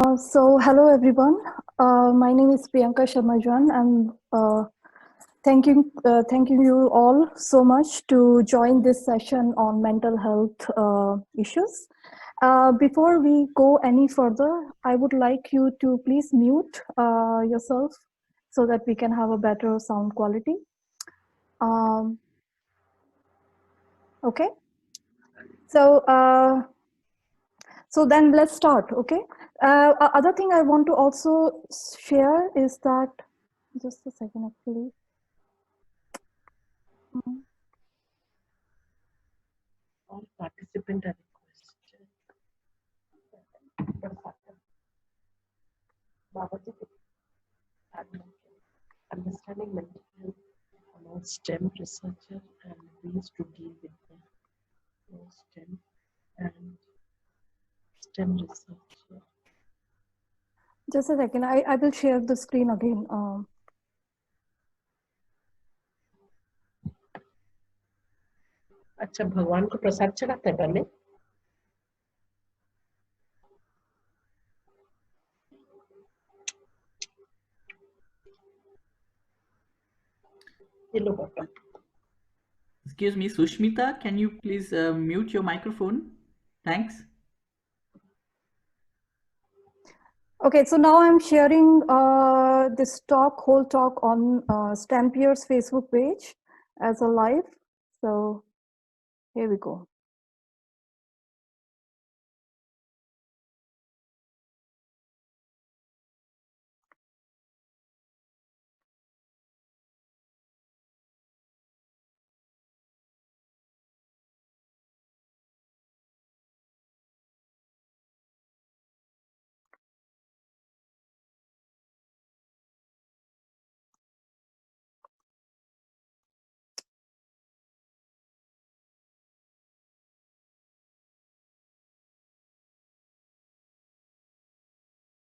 Hello everyone. My name is Priyanka Sharma-Juan. I'm thanking you all so much to join this session on mental health issues. Before we go any further, I would like you to please mute yourself so that we can have a better sound quality. Okay. So then let's start. Okay. Other thing I want to also share is that, just a second actually. All participants are requested. Understanding mental health among STEM researchers and ways to deal with the STEM and STEM researcher. Just a second, I will share the screen again. अच्छा भगवान को प्रसाद चढ़ाते हैं पहले ये लो पापा Excuse me, Sushmita, can you please mute your microphone? Thanks. Okay, so now I'm sharing this whole talk on STEMPeers Facebook page as a live. So here we go.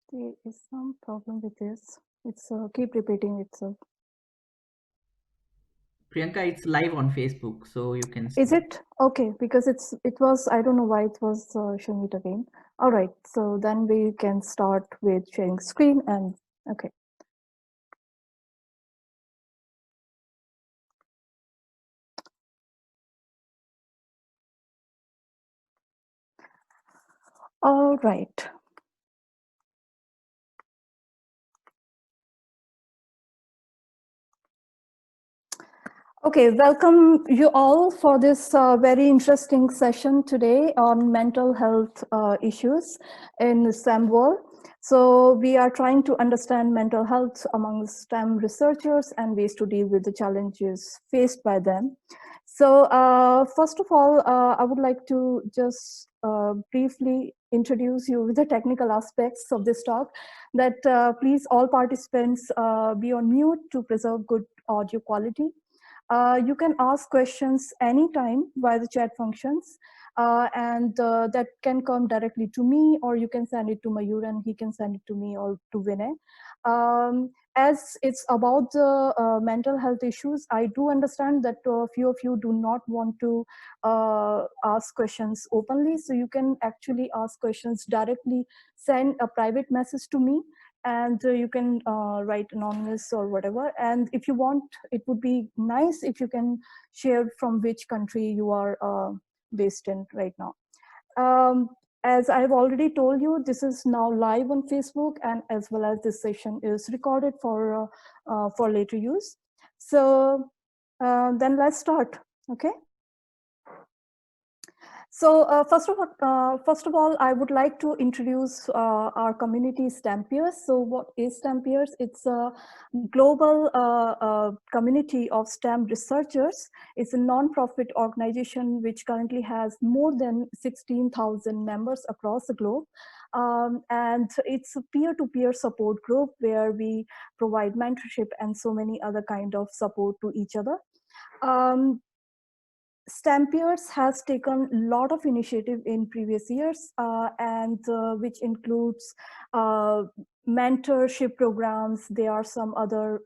There is some problem with this. It's keep repeating itself. Priyanka, it's live on Facebook, so you can. Is it okay? Because it was, I don't know why it was showing it again. All right, so then we can start with sharing screen and okay. All right. Okay, welcome you all for this very interesting session today on mental health issues in STEM world. So we are trying to understand mental health among STEM researchers and ways to deal with the challenges faced by them. So first of all, I would like to just briefly introduce you with the technical aspects of this talk, that please all participants be on mute to preserve good audio quality. You can ask questions anytime via the chat functions, and that can come directly to me, or you can send it to Mayur and he can send it to me or to Vinay. As it's about the mental health issues, I do understand that a few of you do not want to ask questions openly, so you can actually ask questions directly, send a private message to me, and you can write anonymous or whatever. And if you want, it would be nice if you can share from which country you are based in right now. As I've already told you, this is now live on Facebook, and as well as this session is recorded for later use. So then let's start, okay? So first of all, I would like to introduce our community STEMPeers. So what is STEMPeers? It's a global community of STEM researchers. It's a non-profit organization which currently has more than 16,000 members across the globe. And it's a peer-to-peer support group where we provide mentorship and so many other kind of support to each other. STEMPeers has taken a lot of initiative in previous years, and which includes mentorship programs. There are some other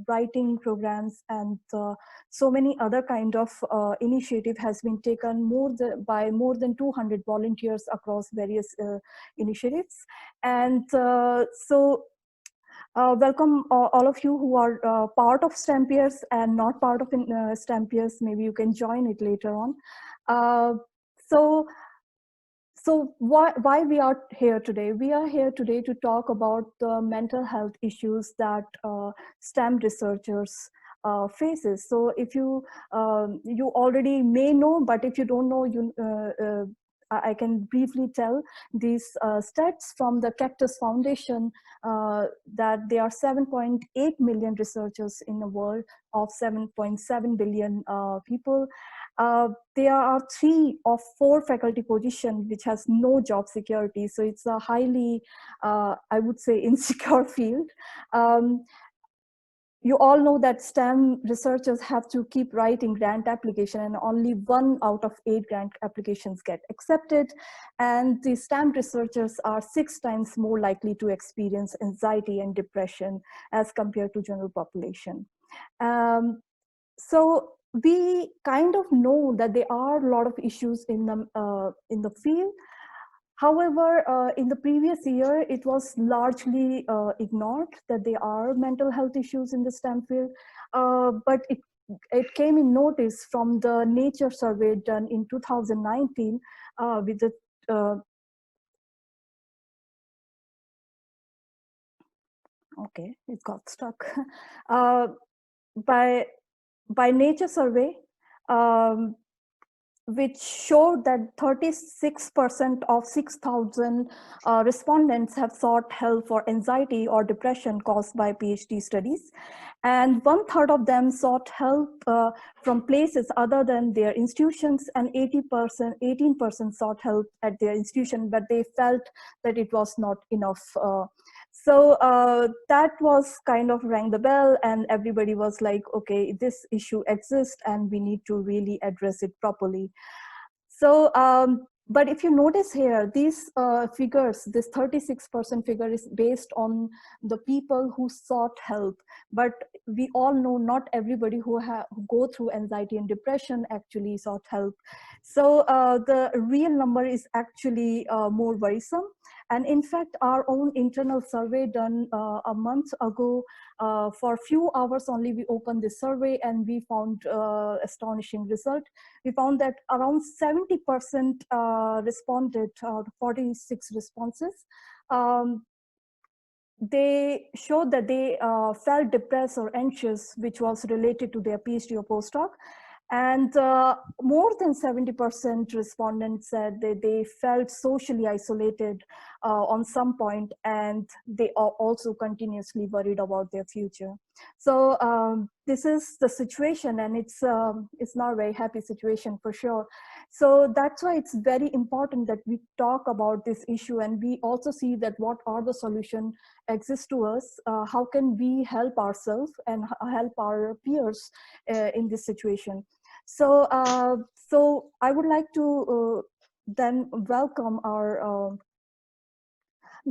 writing programs, and so many other kind of initiative has been taken by more than 200 volunteers across various initiatives. And welcome all of you who are part of STEMPeers and not part of STEMPeers. Maybe you can join it later on. So why we are here today? We are here today to talk about the mental health issues that STEM researchers faces. So if you you already may know, but if you don't know, I can briefly tell these stats from the Cactus Foundation that there are 7.8 million researchers in the world of 7.7 billion people. There are 3 of 4 faculty positions which has no job security. So it's a highly, I would say, insecure field. You all know that STEM researchers have to keep writing grant application, and only 1 out of 8 grant applications get accepted. And the STEM researchers are 6 times more likely to experience anxiety and depression as compared to general population. So we kind of know that there are a lot of issues in the field. However, in the previous year, it was largely ignored that there are mental health issues in the STEM field, but it came in notice from the Nature survey done in 2019 with the okay, it got stuck. By Nature survey, which showed that 36% of 6,000 respondents have sought help for anxiety or depression caused by PhD studies. And 1/3 of them sought help from places other than their institutions, and 18% sought help at their institution, but they felt that it was not enough. So that was kind of rang the bell, and everybody was like, okay, this issue exists and we need to really address it properly. So, but if you notice here, these figures, this 36% figure is based on the people who sought help. But we all know not everybody who go through anxiety and depression actually sought help. So the real number is actually more worrisome. And in fact, our own internal survey done a month ago, for a few hours only, we opened this survey and we found astonishing result. We found that around 70% responded, 46 responses. They showed that they felt depressed or anxious, which was related to their PhD or postdoc. And more than 70% respondents said that they felt socially isolated on some point, and they are also continuously worried about their future. So this is the situation, and it's not a very happy situation for sure. So that's why it's very important that we talk about this issue, and we also see that what are the solutions exist to us, how can we help ourselves and help our peers in this situation. So, so I would like to then welcome our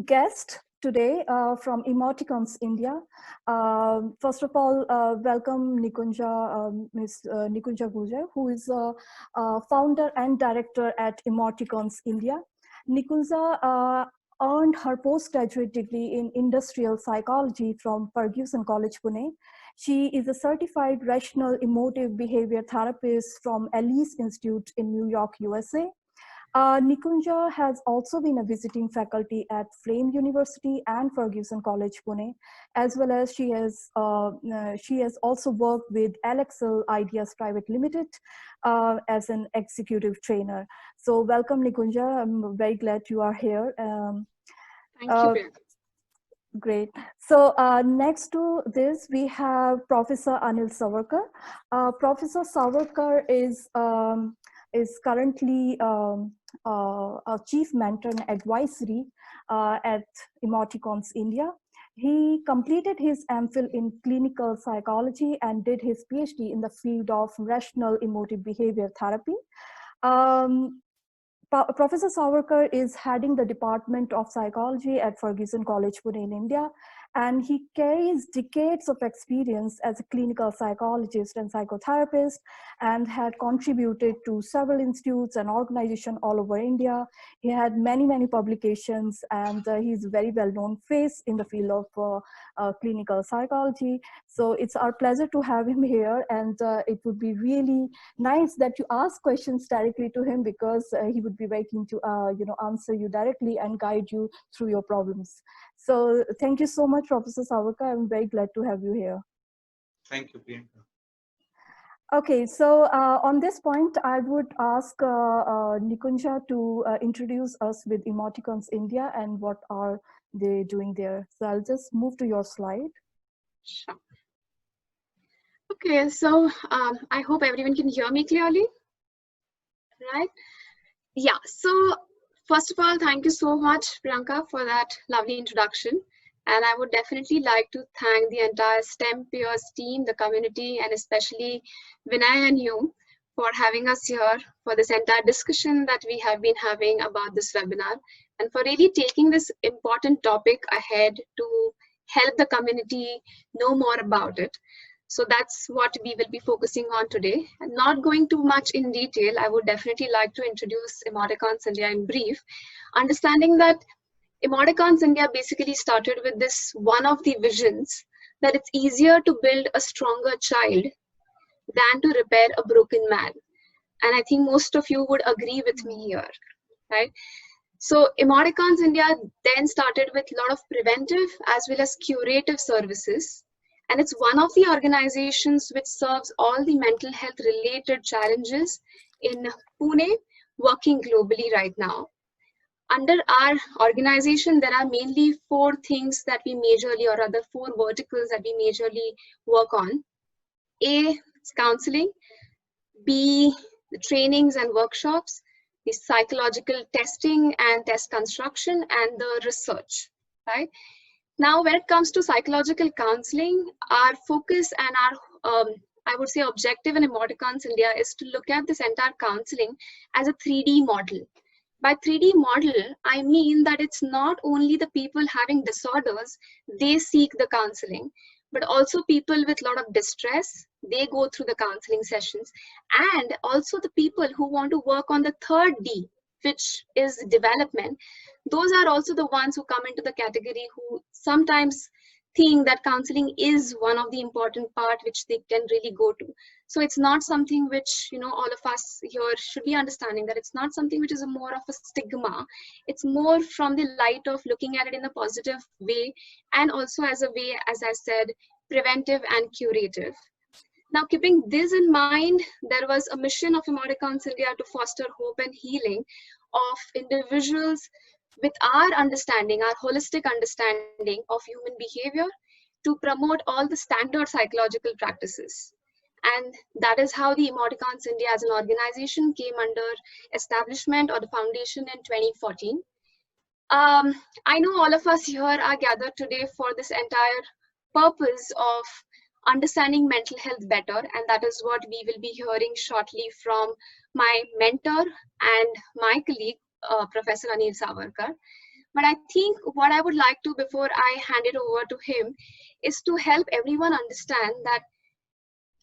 guest today from EMOTICONS India. First of all, welcome Nikunja, Ms. Nikunja Gujar, who is a founder and director at EMOTICONS India. Nikunja earned her postgraduate degree in industrial psychology from Ferguson College, Pune. She is a certified rational emotive behavior therapist from Alice Institute in New York, USA. Nikunja has also been a visiting faculty at Flame University and Ferguson College, Pune, as well as she has also worked with Alexel Ideas Private Limited as an executive trainer. So welcome, Nikunja. I'm very glad you are here. Thank you, Priyanka. Great. So next to this, we have Professor Anil Sarwakar. Professor Sarwakar is currently a chief mentor and advisory at EMOTICONS India. He completed his MPhil in clinical psychology and did his PhD in the field of rational emotive behavior therapy. Professor Sarwakar is heading the Department of Psychology at Fergusson College, Pune in India, and he carries decades of experience as a clinical psychologist and psychotherapist, and had contributed to several institutes and organizations all over India. He had many publications, and he's a very well-known face in the field of clinical psychology. So it's our pleasure to have him here, and it would be really nice that you ask questions directly to him, because he would be waiting to answer you directly and guide you through your problems. So thank you so much, Professor Sarwakar. I'm very glad to have you here. Thank you, Priyanka. Okay, so on this point, I would ask Nikunja to introduce us with EMOTICONS India and what are they doing there. So I'll just move to your slide. Sure. Okay, so I hope everyone can hear me clearly, right? Yeah, so first of all, thank you so much, Priyanka, for that lovely introduction. And I would definitely like to thank the entire STEMPeers team, the community, and especially Vinay and you for having us here for this entire discussion that we have been having about this webinar, and for really taking this important topic ahead to help the community know more about it. So that's what we will be focusing on today. And not going too much in detail, I would definitely like to introduce EMOTICONS India in brief, understanding that EMOTICONS India basically started with this one of the visions that it's easier to build a stronger child than to repair a broken man. And I think most of you would agree with me here, right? So EMOTICONS India then started with a lot of preventive as well as curative services. And it's one of the organizations which serves all the mental health related challenges in Pune, working globally right now. Under our organization, there are mainly 4 things that we majorly, or rather 4 verticals that we majorly work on. A, is counseling. B, the trainings and workshops. The psychological testing and test construction, and the research, right? Now, when it comes to psychological counseling, our focus and our, I would say, objective in EMOTICONS India is to look at this entire counseling as a 3D model. By 3D model, I mean that it's not only the people having disorders, they seek the counseling, but also people with a lot of distress, they go through the counseling sessions, and also the people who want to work on the third D, which is development. Those are also the ones who come into the category who sometimes think that counseling is one of the important part which they can really go to. So it's not something which, all of us here should be understanding, that it's not something which is more of a stigma. It's more from the light of looking at it in a positive way, and also as a way, as I said, preventive and curative. Now, keeping this in mind, there was a mission of EMOTICONS India to foster hope and healing of individuals with our understanding, our holistic understanding of human behavior, to promote all the standard psychological practices. And that is how the EMOTICONS India as an organization came under establishment or the foundation in 2014. I know all of us here are gathered today for this entire purpose of understanding mental health better, and that is what we will be hearing shortly from my mentor and my colleague, Professor Anil Sarwakar. But I think what I would like to, before I hand it over to him, is to help everyone understand that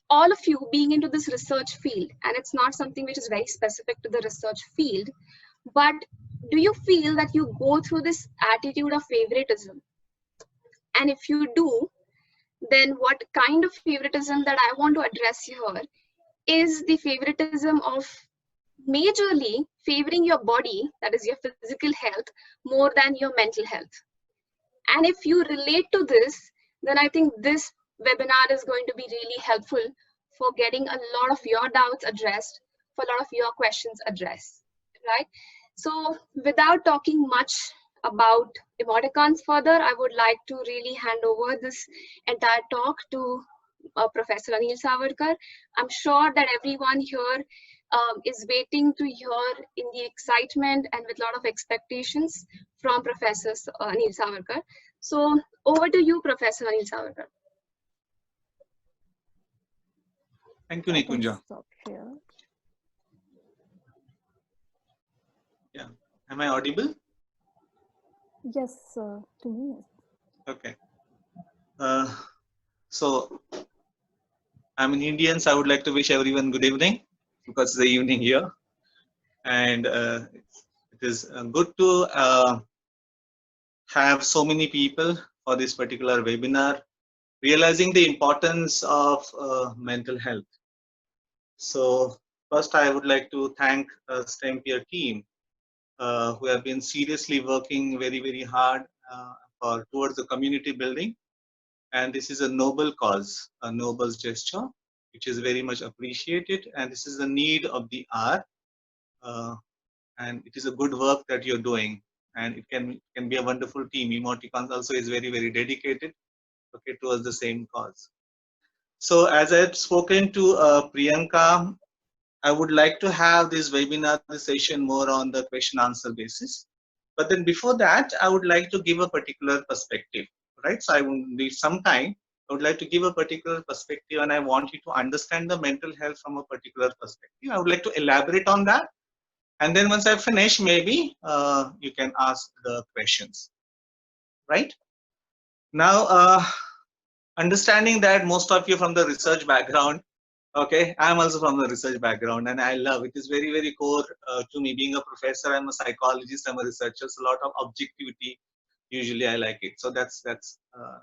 all of you being into this research field, and it's not something which is very specific to the research field, but do you feel that you go through this attitude of favoritism? And if you do, then what kind of favoritism that I want to address here is the favoritism of majorly favoring your body, that is your physical health, more than your mental health. And if you relate to this, then I think this webinar is going to be really helpful for getting a lot of your doubts addressed, for a lot of your questions addressed, right? So without talking much about EMOTICONS further, I would like to really hand over this entire talk to Professor Anil Sarwakar. I'm sure that everyone here is waiting to hear in the excitement and with a lot of expectations from Professor Anil Sarwakar. So over to you, Professor Anil Sarwakar. Thank you, Nikunja. Am I audible? Yes, to me. Okay. So I'm an Indian, so I would like to wish everyone good evening because it's the evening here, and it is good to have so many people for this particular webinar, realizing the importance of mental health. So first, I would like to thank STEMPeer team who have been seriously working very hard towards the community building. And this is a noble cause, a noble gesture, which is very much appreciated. And this is the need of the hour. And it is a good work that you're doing. And it can be a wonderful team. EMOTICONS also is very dedicated, okay, towards the same cause. So as I've spoken to Priyanka, I would like to have this webinar, this session more on the question answer basis. But then before that, I would like to give a particular perspective, right? So I will need some time. I would like to give a particular perspective and I want you to understand the mental health from a particular perspective. I would like to elaborate on that. And then once I finish, maybe you can ask the questions, right? Now, understanding that most of you from the research background, okay, I'm also from the research background and I love it. It's very core to me. Being a professor, I'm a psychologist, I'm a researcher, so a lot of objectivity. Usually I like it. So that's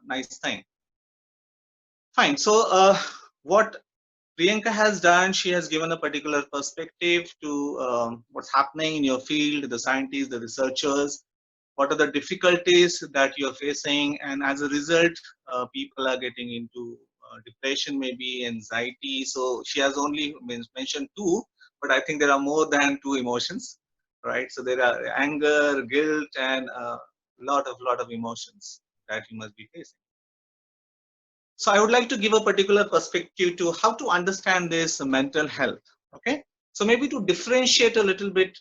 nice thing. Fine. So what Priyanka has done, she has given a particular perspective to what's happening in your field, the scientists, the researchers, what are the difficulties that you're facing, and as a result, people are getting into depression, maybe anxiety. So she has only mentioned two, but I think there are more than two emotions, right? So there are anger, guilt, and a lot of emotions that you must be facing. So I would like to give a particular perspective to how to understand this mental health. Okay. So maybe to differentiate a little bit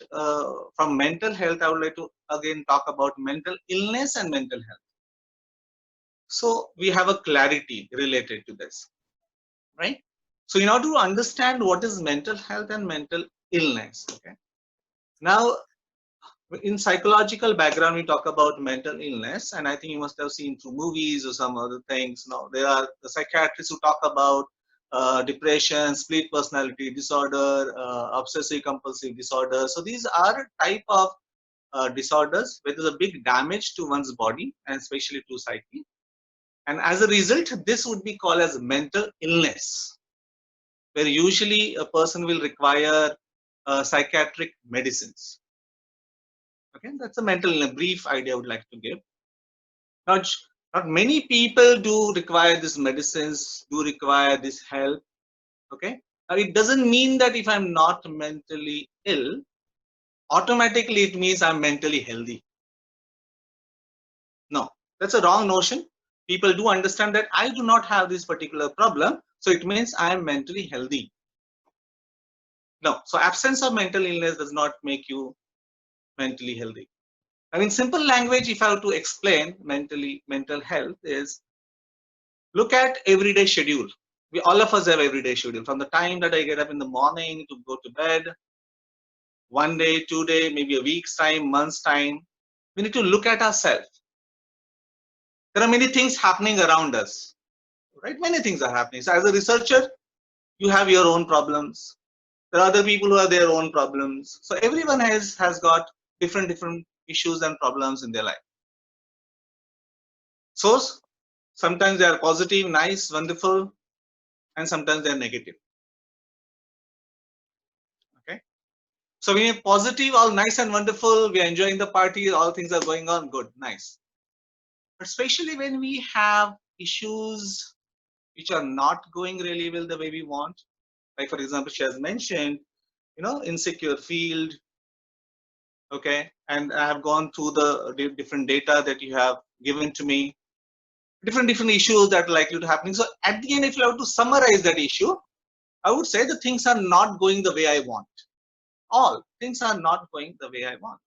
from mental health, I would like to again talk about mental illness and mental health. So we have a clarity related to this, right? So in order to understand what is mental health and mental illness, okay. Now, in psychological background, we talk about mental illness, and I think you must have seen through movies or some other things. Now, there are the psychiatrists who talk about depression, split personality disorder, obsessive compulsive disorder. So these are type of disorders where there's a big damage to one's body and especially to psyche. And as a result, this would be called as mental illness, where usually a person will require psychiatric medicines. Okay, that's a mental illness, brief idea I would like to give. Not many people do require these medicines, do require this help. Okay, now it doesn't mean that if I'm not mentally ill, automatically it means I'm mentally healthy. No, that's a wrong notion. People do understand that I do not have this particular problem, so it means I am mentally healthy. No, so absence of mental illness does not make you mentally healthy. I mean, simple language, if I have to explain mental health is, look at everyday schedule. We all of us have everyday schedule. From the time that I get up in the morning to go to bed, 1 day, 2 day, maybe a week's time, month's time, we need to look at ourselves. There are many things happening around us, right? Many things are happening. So as a researcher, you have your own problems. There are other people who have their own problems. So everyone has got different issues and problems in their life. So sometimes they are positive, nice, wonderful, and sometimes they are negative. Okay. So when you're positive, all nice and wonderful, we are enjoying the party, all things are going on, good, nice. But especially when we have issues which are not going really well the way we want, like for example, she has mentioned, insecure field, okay, and I have gone through the different data that you have given to me, different issues that are likely to happen. So at the end, if you have to summarize that issue, I would say the things are not going the way I want. All things are not going the way I want.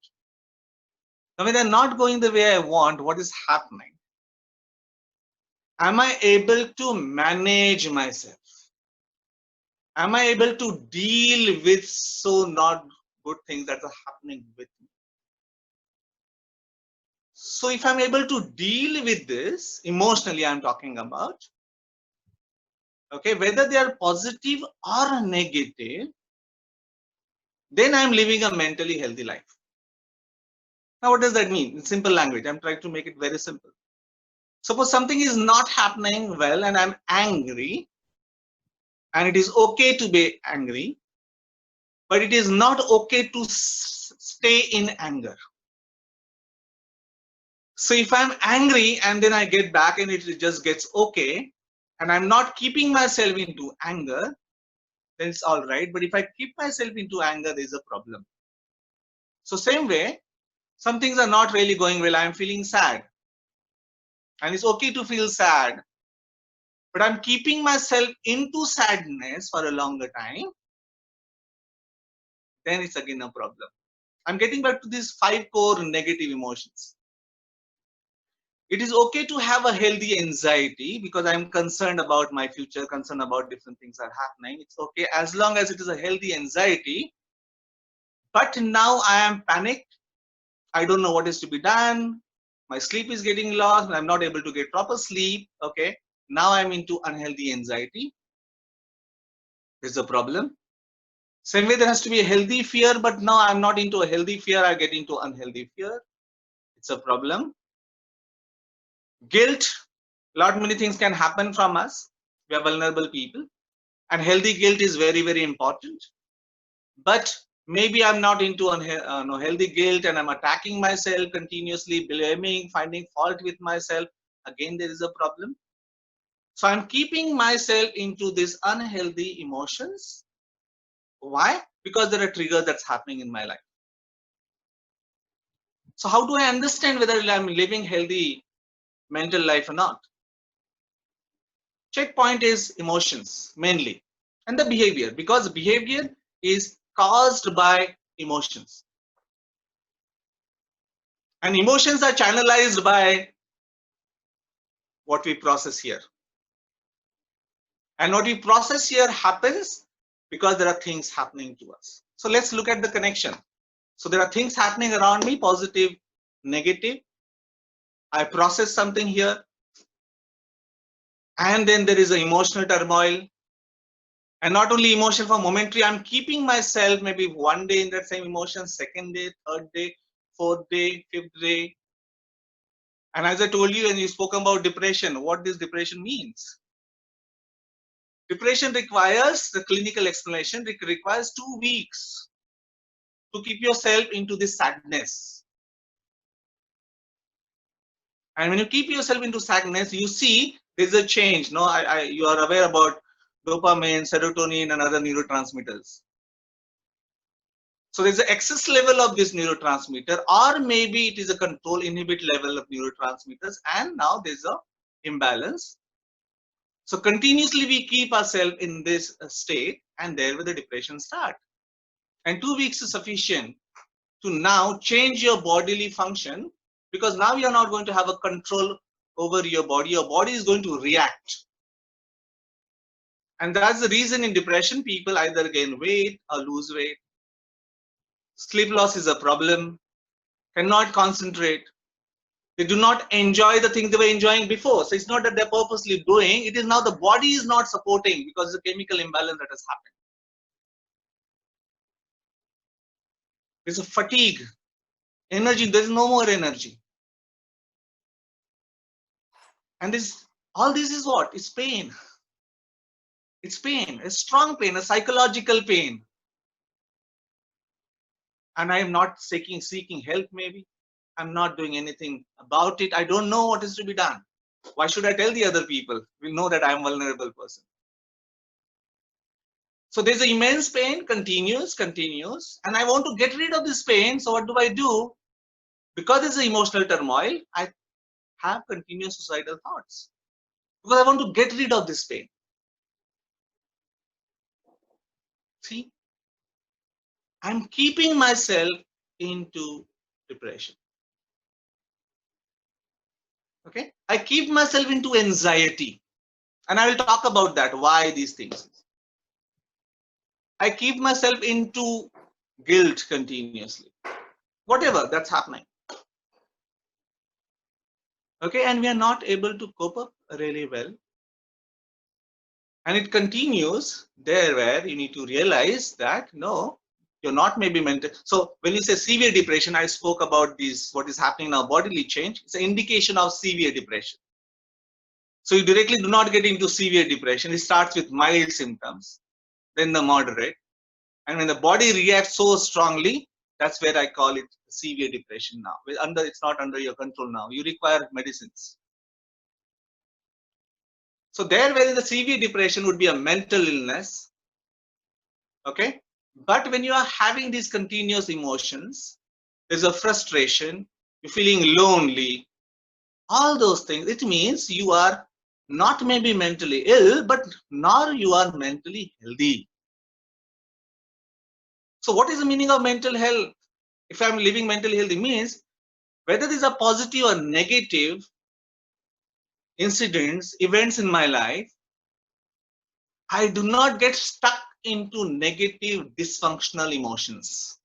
Now, when they're not going the way I want, what is happening? Am I able to manage myself? Am I able to deal with so not good things that are happening with me? So if I'm able to deal with this emotionally, I'm talking about, okay, whether they are positive or negative, then I'm living a mentally healthy life. Now, what does that mean? In simple language, I'm trying to make it very simple. Suppose something is not happening well and I'm angry, and it is okay to be angry, but it is not okay to stay in anger. So if I'm angry and then I get back and it just gets okay, and I'm not keeping myself into anger, then it's all right. But if I keep myself into anger, there's a problem. So same way, some things are not really going well. I'm feeling sad. And it's okay to feel sad. But I'm keeping myself into sadness for a longer time, then it's again a problem. I'm getting back to these 5 core negative emotions. It is okay to have a healthy anxiety because I'm concerned about my future, concerned about different things are happening. It's okay as long as it is a healthy anxiety. But now I am panicked. I don't know what is to be done. My sleep is getting lost. I'm not able to get proper sleep. Okay. Now I'm into unhealthy anxiety. There's a problem. Same way there has to be a healthy fear, but now I'm not into a healthy fear. I get into unhealthy fear. It's a problem. Guilt. Many things can happen from us. We are vulnerable people. And healthy guilt is very, very important. But maybe I'm not into no healthy guilt and I'm attacking myself continuously, blaming, finding fault with myself. Again, there is a problem. So I'm keeping myself into these unhealthy emotions. Why? Because there are triggers that's happening in my life. So how do I understand whether I'm living healthy mental life or not? Checkpoint is emotions mainly, and the behavior, because behavior is caused by emotions. And emotions are channelized by what we process here. And what we process here happens because there are things happening to us. So let's look at the connection. So there are things happening around me, positive, negative. I process something here. And then there is an emotional turmoil. And not only emotion for momentary, I'm keeping myself maybe one day in that same emotion, second day, third day, fourth day, fifth day. And as I told you, when you spoke about depression, what this depression means. Depression requires the clinical explanation. It requires 2 weeks to keep yourself into this sadness. And when you keep yourself into sadness, you see there's a change. No, you are aware about dopamine, serotonin, and other neurotransmitters. So there's an excess level of this neurotransmitter, or maybe it is a control inhibit level of neurotransmitters, and now there's a imbalance. So continuously we keep ourselves in this state, and there where the depression starts. And 2 weeks is sufficient to now change your bodily function, because now you're not going to have a control over your body is going to react. And that's the reason in depression people either gain weight or lose weight. Sleep loss is a problem, cannot concentrate. They do not enjoy the things they were enjoying before. So it's not that they're purposely doing, it is now the body is not supporting because it's a chemical imbalance that has happened. There's a fatigue, energy, there's no more energy. And all this is what? It's pain. It's pain, a strong pain, a psychological pain. And I am not seeking help maybe. I'm not doing anything about it. I don't know what is to be done. Why should I tell the other people? We know that I'm a vulnerable person. So there's an immense pain, continues, and I want to get rid of this pain. So what do? Because there's an emotional turmoil, I have continuous suicidal thoughts. Because I want to get rid of this pain. See, I'm keeping myself into depression. Okay, I keep myself into anxiety, and I will talk about that, why these things. I keep myself into guilt continuously, whatever that's happening. Okay, and we are not able to cope up really well. And it continues there where you need to realize that no, you're not maybe mental. So when you say severe depression, I spoke about this, what is happening now, bodily change. It's an indication of severe depression. So you directly do not get into severe depression. It starts with mild symptoms, then the moderate. And when the body reacts so strongly, that's where I call it severe depression now. It's not under your control now. You require medicines. So there where the severe depression would be a mental illness. Okay. But when you are having these continuous emotions, there's a frustration, you're feeling lonely, all those things, it means you are not maybe mentally ill, but nor you are mentally healthy. So what is the meaning of mental health? If I'm living mentally healthy means whether these are positive or negative incidents, events in my life, I do not get stuck into negative dysfunctional emotions.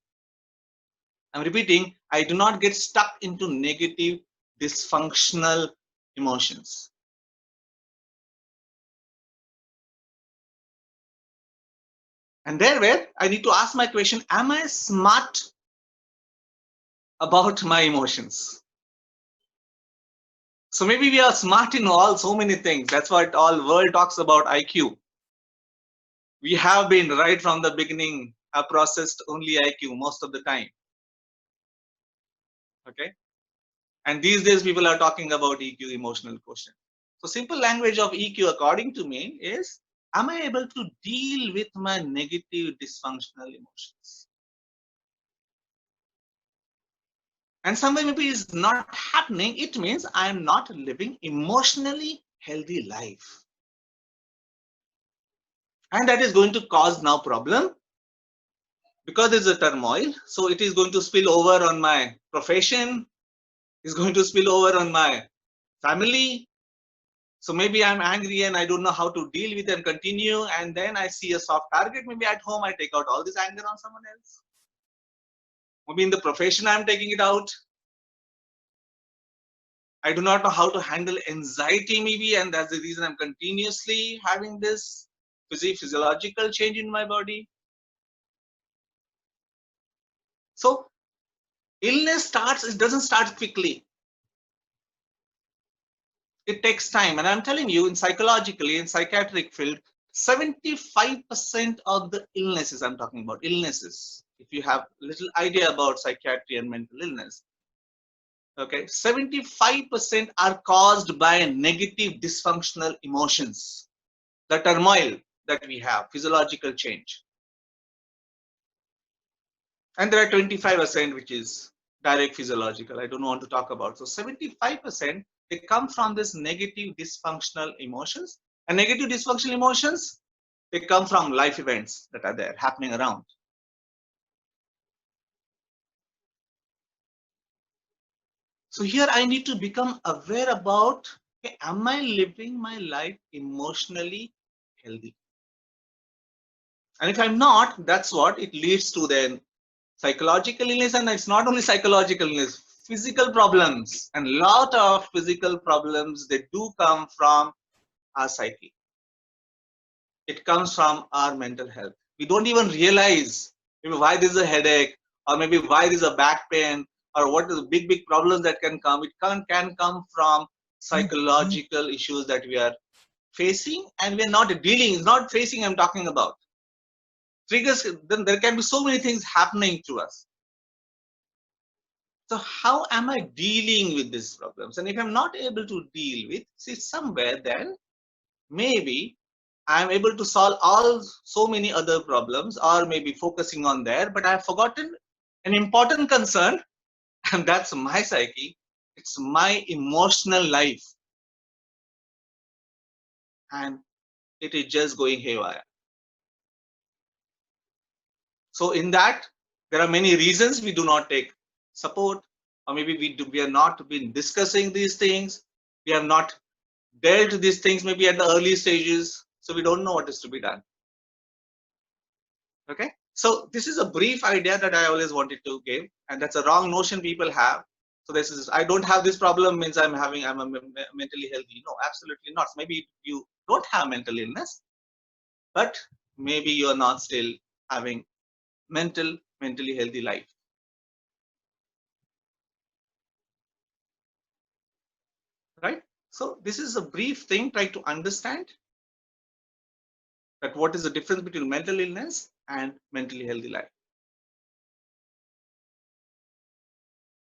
I'm repeating, I do not get stuck into negative dysfunctional emotions. And there where I need to ask my question, am I smart about my emotions? So maybe we are smart in all so many things. That's what all world talks about IQ. We have been right from the beginning have processed only IQ most of the time. Okay. And these days people are talking about EQ, emotional quotient. So simple language of EQ according to me is, am I able to deal with my negative dysfunctional emotions? And somewhere maybe is not happening, it means I am not living emotionally healthy life. And that is going to cause now problem because there's a turmoil. So it is going to spill over on my profession, is going to spill over on my family. So maybe I'm angry and I don't know how to deal with and continue. And then I see a soft target. Maybe at home I take out all this anger on someone else. Maybe in the profession I'm taking it out. I do not know how to handle anxiety maybe, and that's the reason I'm continuously having this physiological change in my body. So illness starts, it doesn't start quickly. It takes time. And I'm telling you, in psychologically, in psychiatric field, 75% of the illnesses I'm talking about, illnesses, if you have little idea about psychiatry and mental illness, okay, 75% are caused by negative dysfunctional emotions, the turmoil that we have, physiological change. And there are 25% which is direct physiological. I don't want to talk about. So 75% they come from this negative dysfunctional emotions. And negative dysfunctional emotions, they come from life events that are there happening around. So here I need to become aware about, okay, am I living my life emotionally healthy? And if I'm not, that's what it leads to then psychological illness. And it's not only psychological illness, physical problems, and lot of physical problems, they do come from our psyche. It comes from our mental health. We don't even realize maybe why there's a headache, or maybe why there's a back pain, or what is the big problems that can come. It can come from psychological issues that we are facing, and we're not dealing. It's not facing I'm talking about. Triggers, then there can be so many things happening to us. So how am I dealing with these problems? And if I'm not able to deal with, see, somewhere then maybe I'm able to solve all so many other problems, or maybe focusing on there, but I've forgotten an important concern, and that's my psyche. It's my emotional life. And it is just going haywire. So in that, there are many reasons we do not take support, or maybe we are not been discussing these things. We have not dealt with these things maybe at the early stages, so we don't know what is to be done. Okay, so this is a brief idea that I always wanted to give, and that's a wrong notion people have. So this is, I don't have this problem means I'm mentally healthy. No, absolutely not. Maybe you don't have mental illness, but maybe you're not still having mentally healthy life. Right? So this is a brief thing, try to understand that what is the difference between mental illness and mentally healthy life.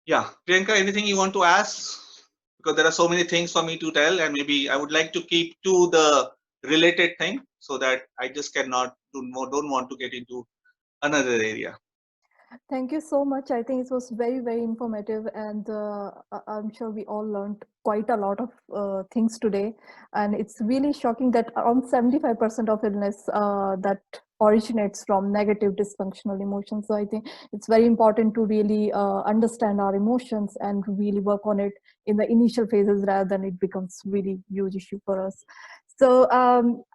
Yeah, Priyanka, anything you want to ask? Because there are so many things for me to tell, and maybe I would like to keep to the related thing so that I just cannot don't want to get into another area. Thank you so much. I think it was very, very informative, and I'm sure we all learned quite a lot of things today. And it's really shocking that around 75% of illness that originates from negative dysfunctional emotions. So I think it's very important to really understand our emotions and really work on it in the initial phases rather than it becomes really huge issue for us. So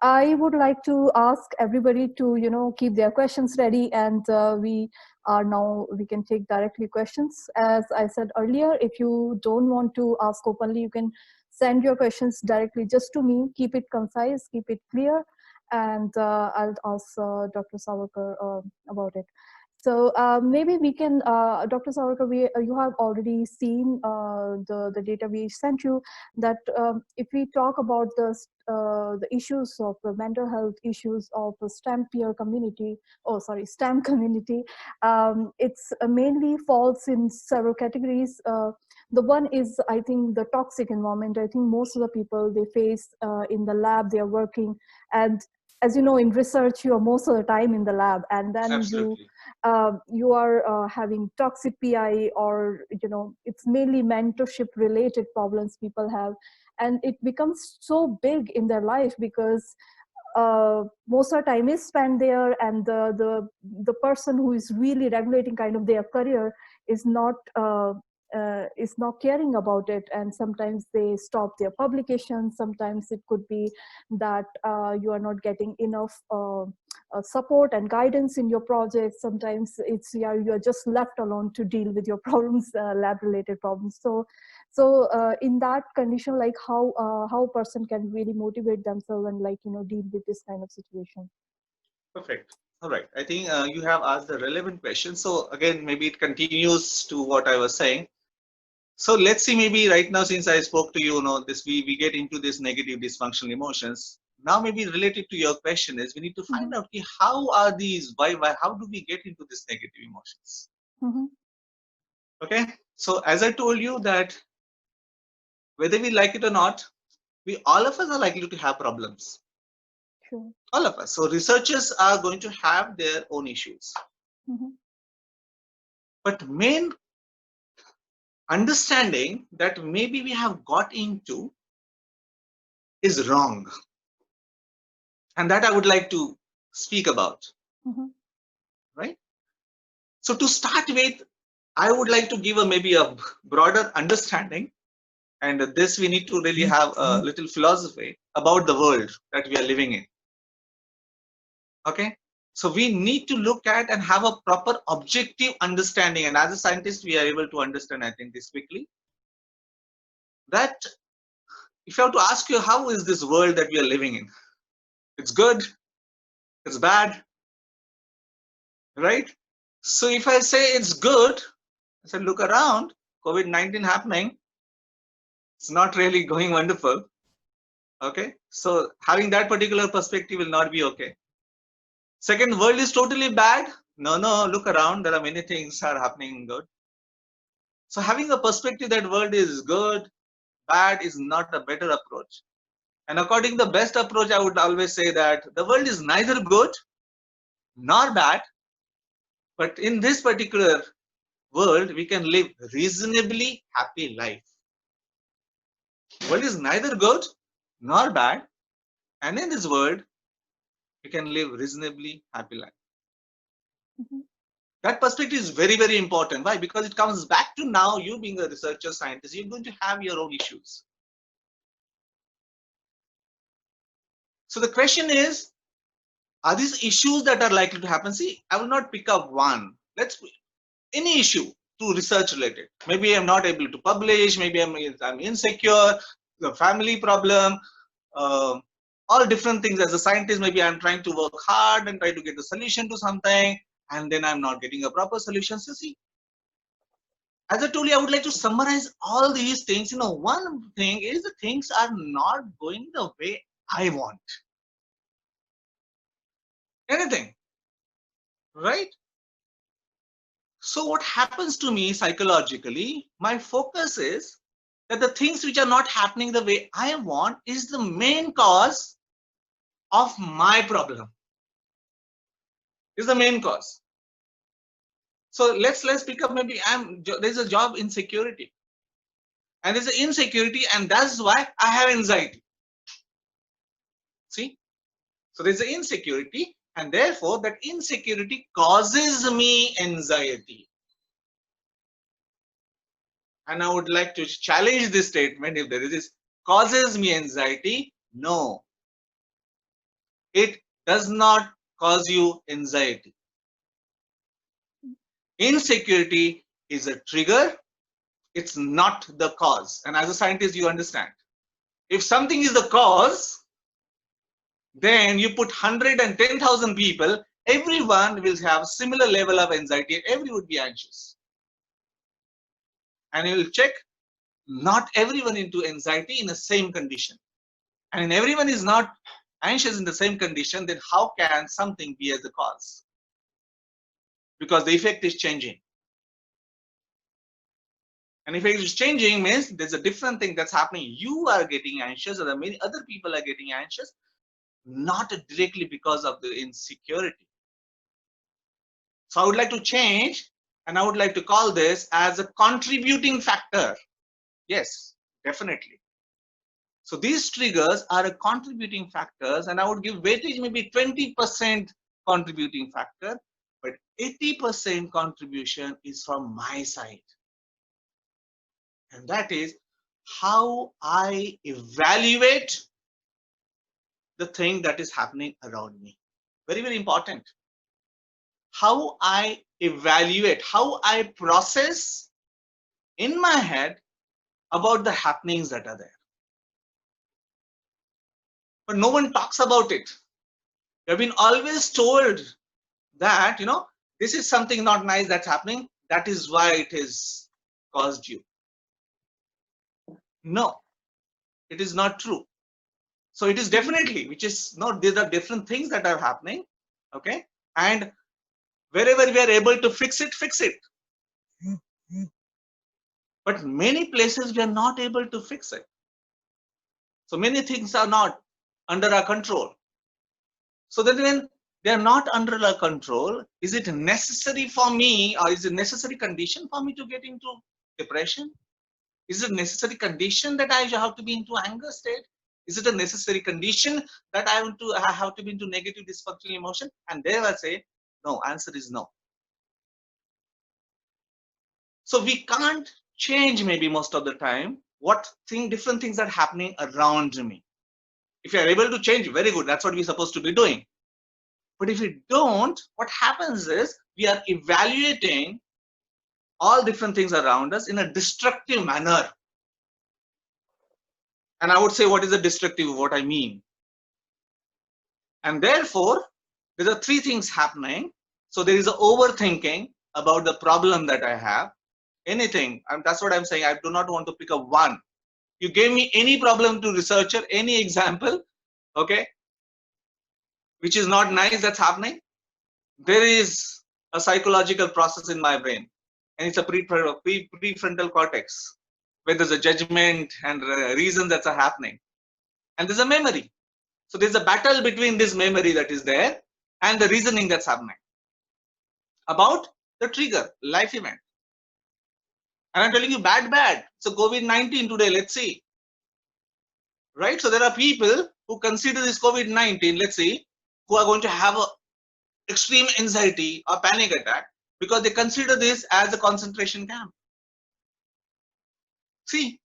I would like to ask everybody to keep their questions ready, and we can take directly questions. As I said earlier, if you don't want to ask openly, you can send your questions directly just to me. Keep it concise, keep it clear, and I'll ask Dr. Sarwakar about it. So maybe we can, Dr. Sarwakar, you have already seen the data we sent you, that if we talk about the issues of the mental health issues of the STEMPeer community, STEM community, it's mainly falls in several categories. The one is, I think, the toxic environment. I think most of the people they face in the lab, they are working, and as you know, in research, you are most of the time in the lab, and then Absolutely. you are having toxic PI, or it's mainly mentorship related problems people have, and it becomes so big in their life because most of the time is spent there, and the person who is really regulating kind of their career is not caring about it, and sometimes they stop their publications. Sometimes it could be that you are not getting enough support and guidance in your project. Sometimes it's you are just left alone to deal with your problems, lab related problems. So in that condition, like how a person can really motivate themselves and deal with this kind of situation. Perfect. All right. I think you have asked the relevant question. So again, maybe it continues to what I was saying. So let's see, maybe right now, since I spoke to you, this we get into this negative dysfunctional emotions. Now maybe related to your question is we need to find out how are these, why, how do we get into this negative emotions? Okay. So as I told you that whether we like it or not, all of us are likely to have problems. Sure. All of us. So researchers are going to have their own issues. But main understanding that maybe we have got into is wrong. And that I would like to speak about. Right? So to start with, I would like to give maybe a broader understanding. And this we need to really have a little philosophy about the world that we are living in. Okay? So we need to look at and have a proper objective understanding. And as a scientist, we are able to understand, I think, this quickly. That if I have to ask you, how is this world that we are living in? It's good, it's bad, right? So if I say it's good, I said, look around, COVID-19 happening, it's not really going wonderful. Okay, so having that particular perspective will not be okay. Second, world is totally bad. No, look around, there are many things are happening good. So having a perspective that world is good, bad is not a better approach. And according to the best approach, I would always say that the world is neither good nor bad, but in this particular world, we can live reasonably happy life. World is neither good nor bad, and in this world, we can live reasonably happy life. That perspective is very, very important. Why? Because it comes back to now, you being a researcher, scientist, you're going to have your own issues. So the question is, are these issues that are likely to happen? See, I will not pick up one. Any issue. to research related. Maybe I'm not able to publish, maybe I'm insecure, the family problem, all different things. As a scientist, maybe I'm trying to work hard and try to get a solution to something, and then I'm not getting a proper solution. So see, as I told you, I would like to summarize all these things. One thing is the things are not going the way I want. Anything, right? So what happens to me psychologically, my focus is that the things which are not happening the way I want is the main cause of my problem. Is the main cause. So let's pick up, maybe there's a job insecurity. And there's an insecurity, and that's why I have anxiety. See? So there's an insecurity, and therefore that insecurity causes me anxiety. And I would like to challenge this statement. If there is this causes me anxiety, no, it does not cause you anxiety. Insecurity is a trigger, it's not the cause. And as a scientist, you understand. If something is the cause, then you put 110,000 people, everyone will have similar level of anxiety, and everyone would be anxious. And you will check, not everyone into anxiety in the same condition. And if everyone is not anxious in the same condition, then how can something be as the cause? Because the effect is changing. And effect is changing means there's a different thing that's happening. You are getting anxious, or many other people are getting anxious, not directly because of the insecurity. So I would like to change, and I would like to call this as a contributing factor. Yes, definitely. So these triggers are a contributing factors, and I would give weightage maybe 20% contributing factor, but 80% contribution is from my side. And that is how I evaluate the thing that is happening around me. Very, very important. How I evaluate, how I process in my head about the happenings that are there. But no one talks about it. You've been always told that, this is something not nice that's happening. That is why it has caused you. No, it is not true. So it is definitely, which is not, these are different things that are happening. Okay. And wherever we are able to fix it, fix it. But many places we are not able to fix it. So many things are not under our control. So then when they are not under our control, is it necessary for me, or is it necessary condition for me to get into depression? Is it a necessary condition that I have to be into anger state? Is it a necessary condition that I have to be into negative dysfunctional emotion? And there I say, no, answer is no. So we can't change maybe most of the time different things are happening around me. If you are able to change, very good. That's what we're supposed to be doing. But if we don't, what happens is we are evaluating all different things around us in a destructive manner. And I would say, what is the destructive? What I mean. And therefore, there are three things happening. So there is an overthinking about the problem that I have. Anything, and that's what I'm saying. I do not want to pick up one. You gave me any problem to researcher, any example, okay, which is not nice that's happening. There is a psychological process in my brain, and it's a prefrontal cortex, where there's a judgment and reason that's happening, and there's a memory. So there's a battle between this memory that is there and the reasoning that's happening about the trigger, life event. And I'm telling you, bad. So COVID-19 today, let's see. Right? So there are people who consider this COVID-19, let's see, who are going to have a extreme anxiety or panic attack because they consider this as a concentration camp. See,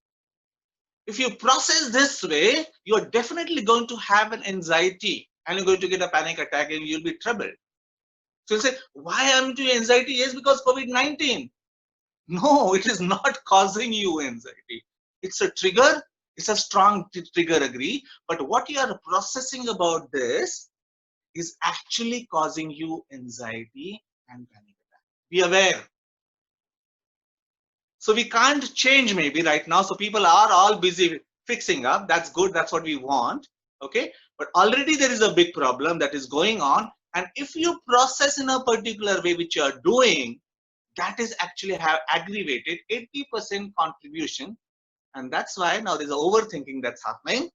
if you process this way, you're definitely going to have an anxiety and you're going to get a panic attack and you'll be troubled. So you say, why am I doing anxiety? Yes, because COVID-19. No, it is not causing you anxiety. It's a trigger. It's a strong trigger, agree. But what you are processing about this is actually causing you anxiety and panic attack. Be aware. So we can't change maybe right now. So people are all busy fixing up. That's good. That's what we want. Okay. But already there is a big problem that is going on. And if you process in a particular way, which you are doing, that is actually have aggravated 80% contribution. And that's why now there's a overthinking that's happening.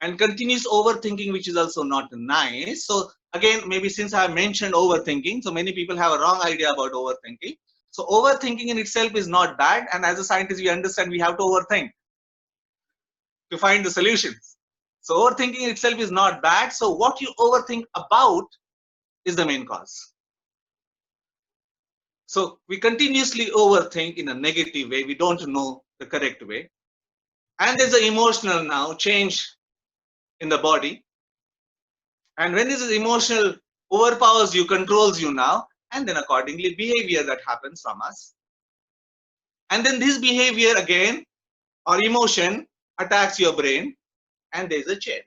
And continuous overthinking, which is also not nice. So again, maybe since I mentioned overthinking, so many people have a wrong idea about overthinking. So overthinking in itself is not bad. And as a scientist, we understand we have to overthink to find the solutions. So overthinking itself is not bad. So what you overthink about is the main cause. So we continuously overthink in a negative way. We don't know the correct way. And there's an emotional now change in the body. And when this is emotional overpowers you, controls you now, and then accordingly behavior that happens from us. And then this behavior again or emotion attacks your brain, and there's a chain.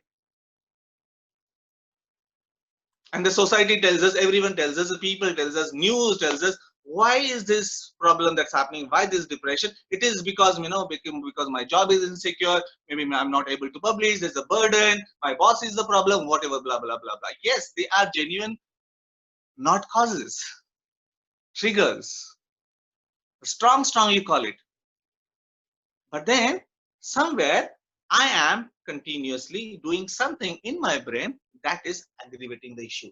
And the society tells us, everyone tells us, the people tells us, news tells us, why is this problem that's happening? Why this depression? It is because, because my job is insecure. Maybe I'm not able to publish. There's a burden. My boss is the problem. Whatever, blah, blah, blah, blah. Yes, they are genuine, not causes, triggers. Strong, you call it. But then somewhere I am continuously doing something in my brain that is aggravating the issue.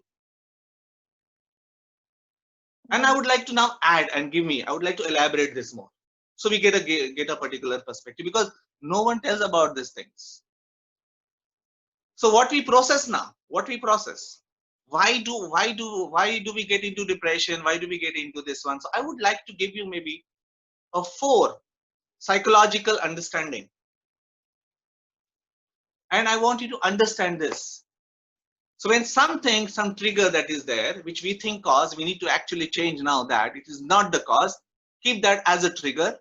And I would like to now add and I would like to elaborate this more. So we get a particular perspective, because no one tells about these things. So what we process now, why do we get into depression? Why do we get into this one? So I would like to give you maybe a 4 psychological understanding. And I want you to understand this. So when some trigger that is there, which we think cause, we need to actually change now that it is not the cause. Keep that as a trigger.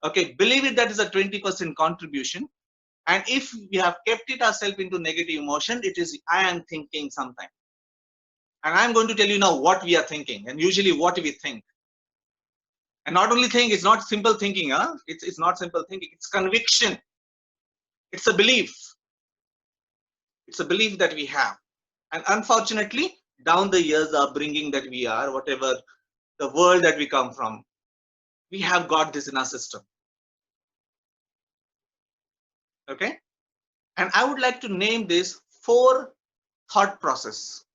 Okay, believe it, that is a 20% contribution. And if we have kept it ourselves into negative emotion, it is I am thinking something. And I'm going to tell you now what we are thinking, and usually what we think. And not only think, it's not simple thinking, it's not simple thinking, it's conviction. It's a belief. It's a belief that we have. And unfortunately, down the years, the upbringing that we are, whatever the world that we come from, we have got this in our system. Okay? And I would like to name this 4 thought process,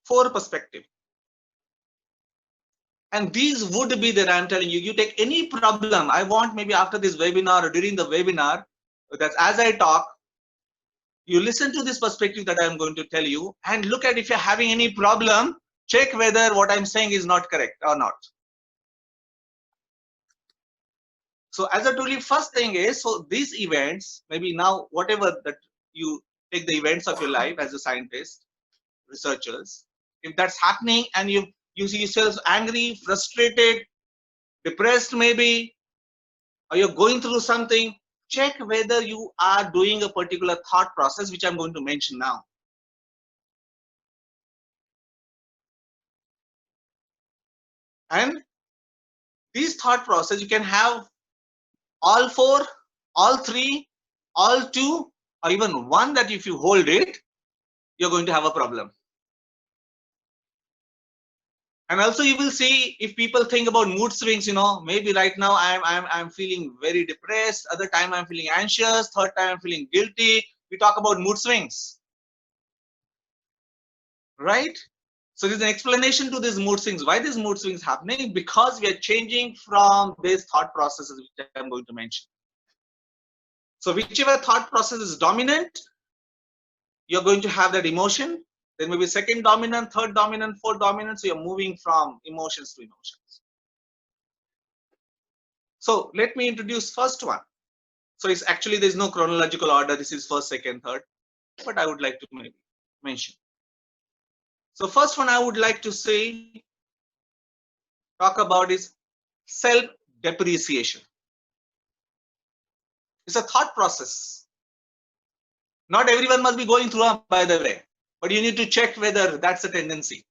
4 perspective. And these would be that I'm telling you, you take any problem. I want maybe after this webinar or during the webinar, that as I talk, you listen to this perspective that I'm going to tell you and look at if you're having any problem, check whether what I'm saying is not correct or not. So as I told you, first thing is, so these events, maybe now whatever that you take the events of your life as a scientist, researchers, if that's happening and you see yourself angry, frustrated, depressed maybe, or you're going through something, check whether you are doing a particular thought process, which I'm going to mention now. And these thought process, you can have all 4, all 3, all 2, or even 1, that if you hold it, you're going to have a problem. And also you will see if people think about mood swings, maybe right now I'm feeling very depressed, other time I'm feeling anxious, third time I'm feeling guilty. We talk about mood swings, right? So there's an explanation to these mood swings. Why these mood swings happening? Because we are changing from these thought processes, which I'm going to mention. So whichever thought process is dominant, you're going to have that emotion. Then maybe second dominant, third dominant, fourth dominant. So you're moving from emotions to emotions. So let me introduce first one. So it's actually, there's no chronological order. This is first, second, third, but I would like to maybe mention. So first one I would like to say talk about is self-depreciation. It's a thought process. Not everyone must be going through, by the way, but you need to check whether that's a tendency,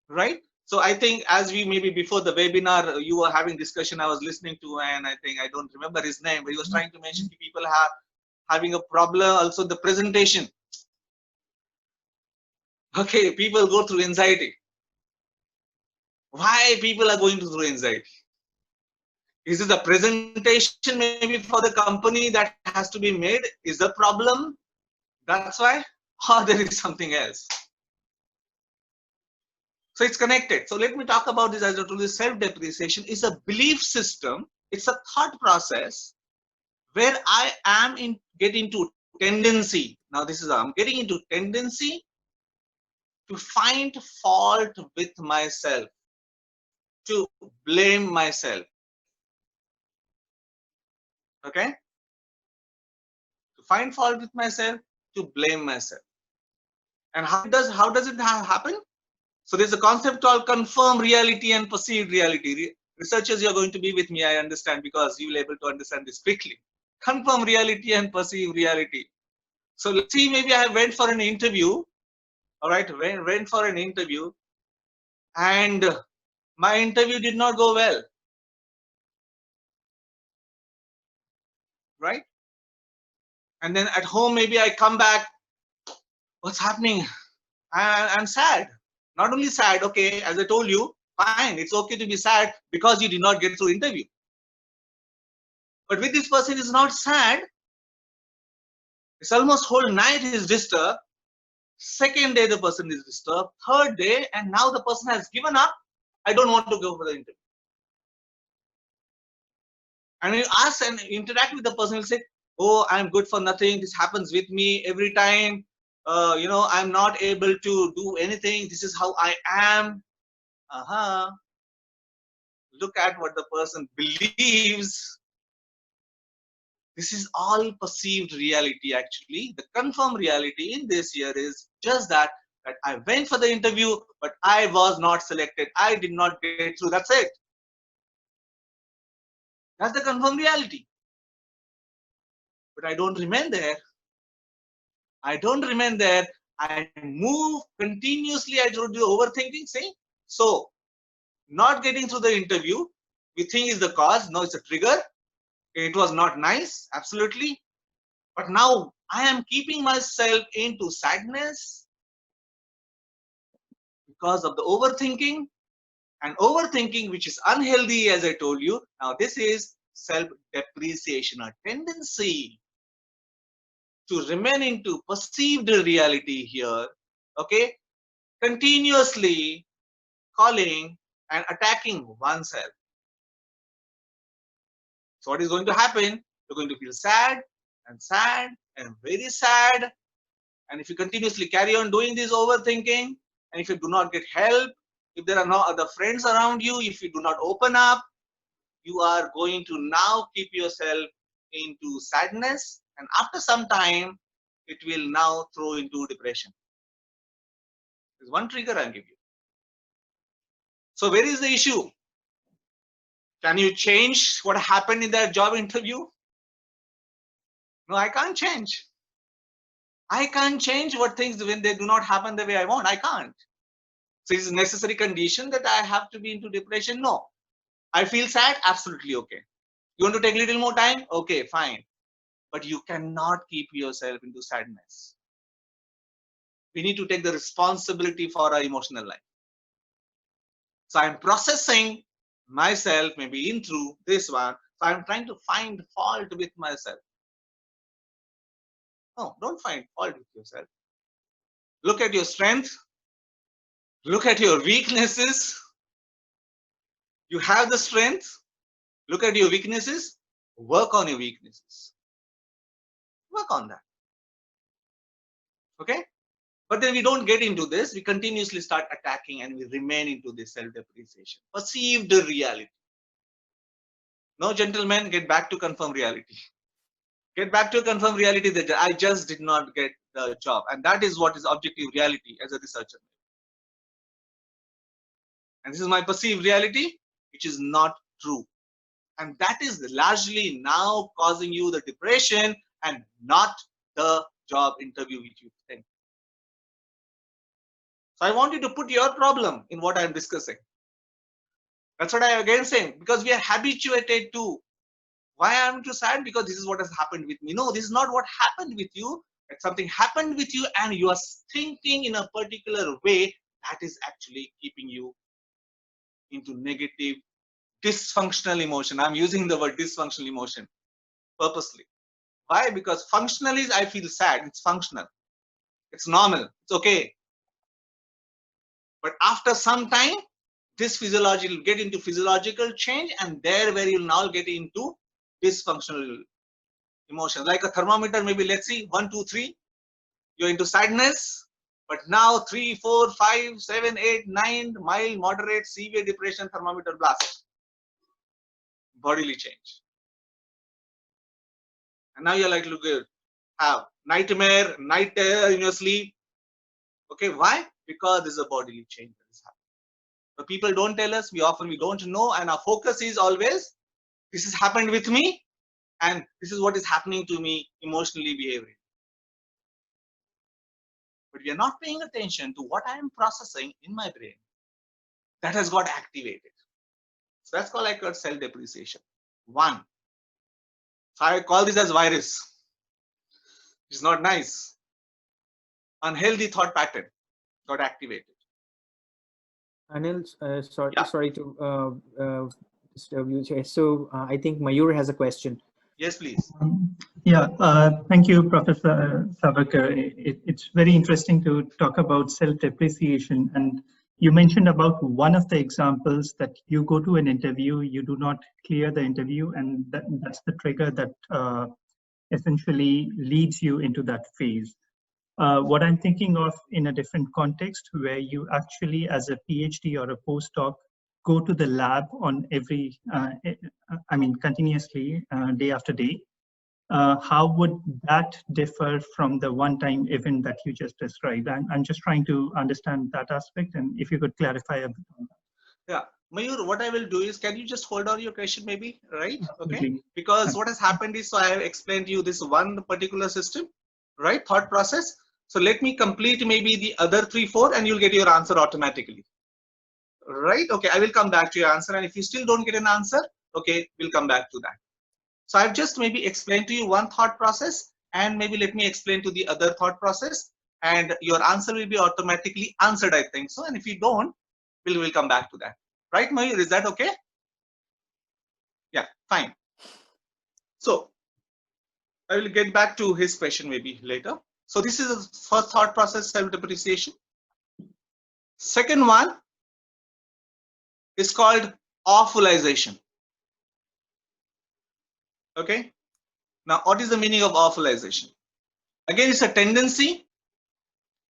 right? So I think as we maybe before the webinar, you were having discussion I was listening to, and I think I don't remember his name, but he was trying to mention people having a problem also the presentation. Okay, people go through anxiety. Why people are going through anxiety? Is it the presentation maybe for the company that has to be made? Is the problem? That's why? Or there is something else? So it's connected. So let me talk about this. As I told you, self-depreciation is a belief system. It's a thought process where I am getting into tendency. Now this is I'm getting into tendency to find fault with myself, to blame myself. Okay? To find fault with myself, to blame myself. And how does it happen? So there's a concept called confirmed reality and perceived reality. Researchers, you're going to be with me, I understand, because you will be able to understand this quickly. Confirmed reality and perceived reality. So let's see, maybe I went for an interview, all right, went for an interview, and my interview did not go well, right? And then at home, maybe I come back, what's happening? I'm sad. Not only sad, okay, as I told you, fine, it's okay to be sad because you did not get through interview. But with this person is not sad. It's almost whole night is disturbed. Second day the person is disturbed. Third day, and now the person has given up. I don't want to go for the interview. And you ask and interact with the person, will say, "Oh, I'm good for nothing. This happens with me every time. I'm not able to do anything. This is how I am." Look at what the person believes. This is all perceived reality actually. The confirmed reality in this year is just that I went for the interview, but I was not selected. I did not get through. That's it. That's the confirmed reality. But I don't remain there. I don't remain there. I move continuously. I don't do overthinking. See? So, not getting through the interview, we think is the cause. No, it's a trigger. It was not nice. Absolutely. But now I am keeping myself into sadness because of the overthinking, and overthinking, which is unhealthy, as I told you. Now, this is self-depreciation, a tendency to remain into perceived reality here, okay, continuously calling and attacking oneself. So what is going to happen? You're going to feel sad and very sad. And if you continuously carry on doing this overthinking, and if you do not get help, if there are no other friends around you, if you do not open up, you are going to now keep yourself into sadness, and after some time, it will now throw into depression. There's one trigger I'll give you. So where is the issue? Can you change what happened in that job interview? No, I can't change. I can't change what things when they do not happen the way I want. I can't. So is it a necessary condition that I have to be into depression? No. I feel sad? Absolutely okay. You want to take a little more time? Okay, fine. But you cannot keep yourself into sadness. We need to take the responsibility for our emotional life. So I'm processing myself, maybe in through this one. So I'm trying to find fault with myself. No, don't find fault with yourself. Look at your strength. Look at your weaknesses. You have the strength. Look at your weaknesses. Work on your weaknesses. Work on that. Okay? But then we don't get into this. We continuously start attacking and we remain into this self-depreciation. Perceived reality. No, gentlemen, get back to confirmed reality. Get back to confirmed reality that I just did not get the job. And that is what is objective reality as a researcher. And this is my perceived reality, which is not true. And that is largely now causing you the depression and not the job interview which you think. So I want you to put your problem in what I am discussing. That's what I am again saying, because we are habituated to. Why I am too sad? Because this is what has happened with me. No, this is not what happened with you. But something happened with you and you are thinking in a particular way that is actually keeping you into negative, dysfunctional emotion. I'm using the word dysfunctional emotion purposely. Why? Because functionally I feel sad. It's functional. It's normal. It's okay. But after some time, this physiology will get into physiological change, and there where you'll now get into dysfunctional emotion. Like a thermometer, maybe let's see 1, 2, 3. You're into sadness, but now 3, 4, 5, 7, 8, 9, mild, moderate, severe depression, thermometer blast. Bodily change. And now you're like, look, have nightmare, night terror in your sleep. Okay, why? Because there's a bodily change that is happening. But people don't tell us, we don't know, and our focus is always, this has happened with me, and this is what is happening to me emotionally, behavioral. But we are not paying attention to what I am processing in my brain that has got activated. So that's called like a self-depreciation. One. So I call this as virus. It's not nice. Unhealthy thought pattern got activated. Anil, sorry, Yeah. sorry to disturb you. So I think Mayur has a question. Yes, please. Thank you, Professor Sarwakar. It's very interesting to talk about self-depreciation. And you mentioned about one of the examples that you go to an interview, you do not clear the interview, and that's the trigger that essentially leads you into that phase. What I'm thinking of in a different context, where you actually, as a PhD or a postdoc, go to the lab on continuously, day after day. How would that differ from the one-time event that you just described? I'm just trying to understand that aspect, and if you could clarify a bit on that. Yeah, Mayur, what I will do is, can you just hold on your question maybe, right? Absolutely. Okay, because what has happened is, so I have explained to you this one particular system, right? Thought process. So let me complete maybe the other 3, 4, and you'll get your answer automatically. Right? Okay, I will come back to your answer. And if you still don't get an answer, okay, we'll come back to that. So I've just maybe explained to you one thought process, and maybe let me explain to the other thought process, and your answer will be automatically answered, I think so. And if you don't, we'll come back to that. Right, Mayur? Is that okay? Yeah, fine. So I will get back to his question maybe later. So this is the first thought process, self-depreciation. Second one is called awfulization. Okay. Now, what is the meaning of awfulization? Again, it's a tendency,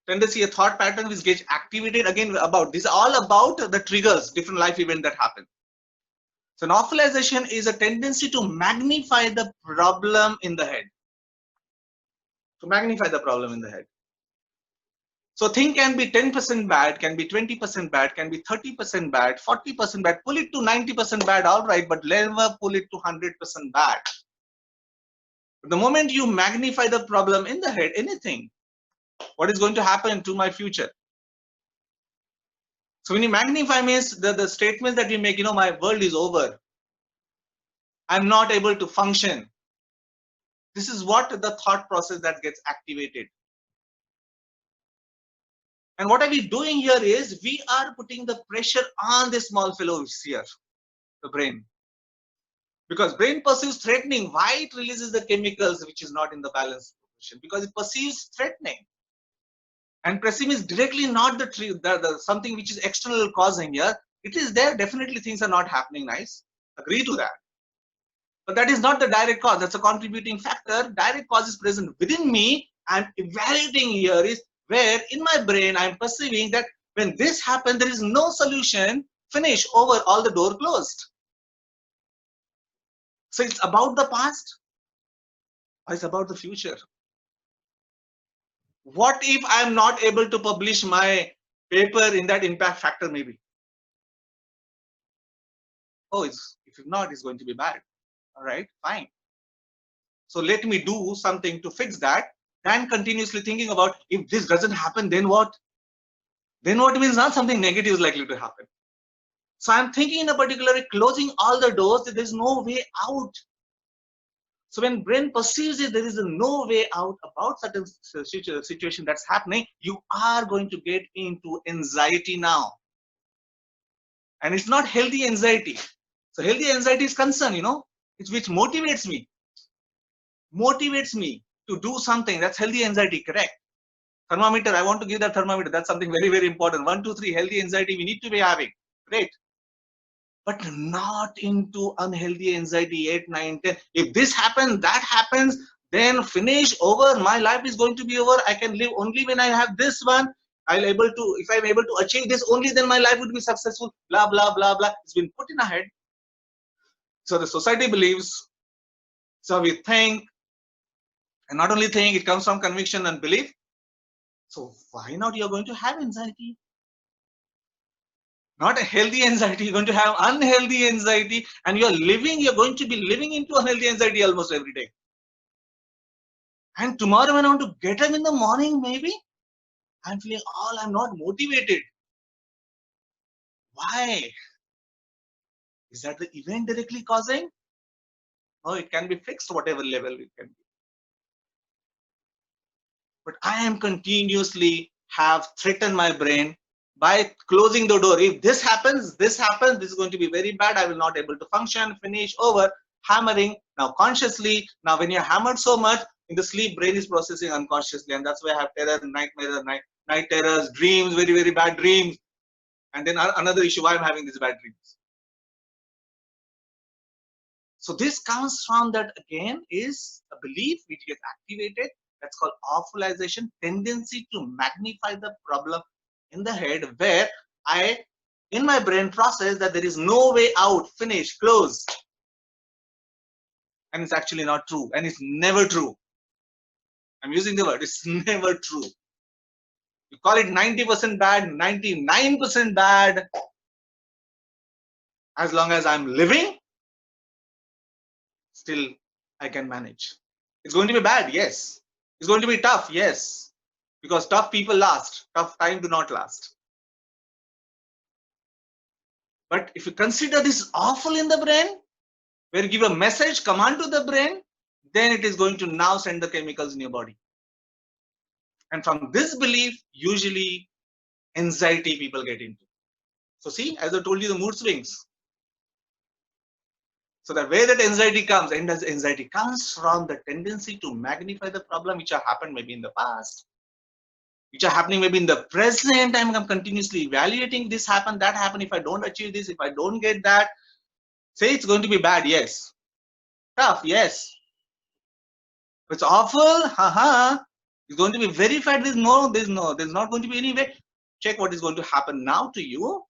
a thought pattern which gets activated. Again, about this, all about the triggers, different life events that happen. So, an awfulization is a tendency to magnify the problem in the head. To magnify the problem in the head. So, thing can be 10% bad, can be 20% bad, can be 30% bad, 40% bad. Pull it to 90% bad, all right, but never pull it to 100% bad. The moment you magnify the problem in the head, anything, what is going to happen to my future? So when you magnify means the statements that you make, my world is over. I'm not able to function. This is what the thought process that gets activated. And what are we doing here is we are putting the pressure on this small fellow here, the brain. Because brain perceives threatening. Why it releases the chemicals which is not in the balance position? Because it perceives threatening. And pressing is directly not the something which is external causing here. It is there. Definitely things are not happening nice. Agree to that. But that is not the direct cause. That's a contributing factor. Direct cause is present within me. I'm evaluating here is where in my brain I'm perceiving that when this happens, there is no solution. Finish, over, all the door closed. So it's about the past or it's about the future. What if I'm not able to publish my paper in that impact factor maybe? Oh, if not, it's going to be bad. All right, fine. So let me do something to fix that. And continuously thinking about, if this doesn't happen, then what? Then what means not something negative is likely to happen. So I'm thinking in a particular way, closing all the doors, that there's no way out. So when brain perceives it, there is no way out about certain situation that's happening, you are going to get into anxiety now. And it's not healthy anxiety. So healthy anxiety is concern, it's which motivates me to do something. That's healthy anxiety, correct? Thermometer, I want to give that thermometer. That's something very, very important. 1, 2, 3, healthy anxiety we need to be having. Great. But not into unhealthy anxiety, 8, 9, 10. If this happens, that happens, then finish over. My life is going to be over. I can live only when I have this one. If I'm able to achieve this, only then my life would be successful. Blah, blah, blah, blah. It's been put in our head. So the society believes. So we think, and not only think, it comes from conviction and belief. So why not you're going to have anxiety? Not a healthy anxiety, you're going to have unhealthy anxiety, and you're going to be living into unhealthy anxiety almost every day. And tomorrow when I want to get up in the morning, maybe I'm feeling I'm not motivated. Why? Is that the event directly causing? No, it can be fixed whatever level it can be. But I am continuously have threatened my brain by closing the door. If this happens, this is going to be very bad. I will not able to function, finish, over, hammering. Now consciously, now when you're hammered so much, in the sleep, brain is processing unconsciously. And that's why I have terror, nightmare, night terrors, dreams, very, very bad dreams. And then another issue, why I'm having these bad dreams. So this comes from that again is a belief which gets activated. That's called awfulization, tendency to magnify the problem in the head, where I, in my brain, process that there is no way out, finish, close. And it's actually not true. And it's never true. I'm using the word, it's never true. You call it 90% bad, 99% bad. As long as I'm living, still I can manage. It's going to be bad, yes. It's going to be tough, yes. Because tough people last, tough time do not last. But if you consider this awful in the brain, where you give a message, command to the brain, then it is going to now send the chemicals in your body. And from this belief, usually anxiety people get into. So see, as I told you, the mood swings. So the way that anxiety comes, and as anxiety comes from the tendency to magnify the problem which have happened maybe in the past, which are happening maybe in the present. I'm continuously evaluating this happen, that happen. If I don't achieve this, if I don't get that, say it's going to be bad, yes. Tough, yes. It's awful, haha. It's going to be verified. There's not going to be any way. Check what is going to happen now to you.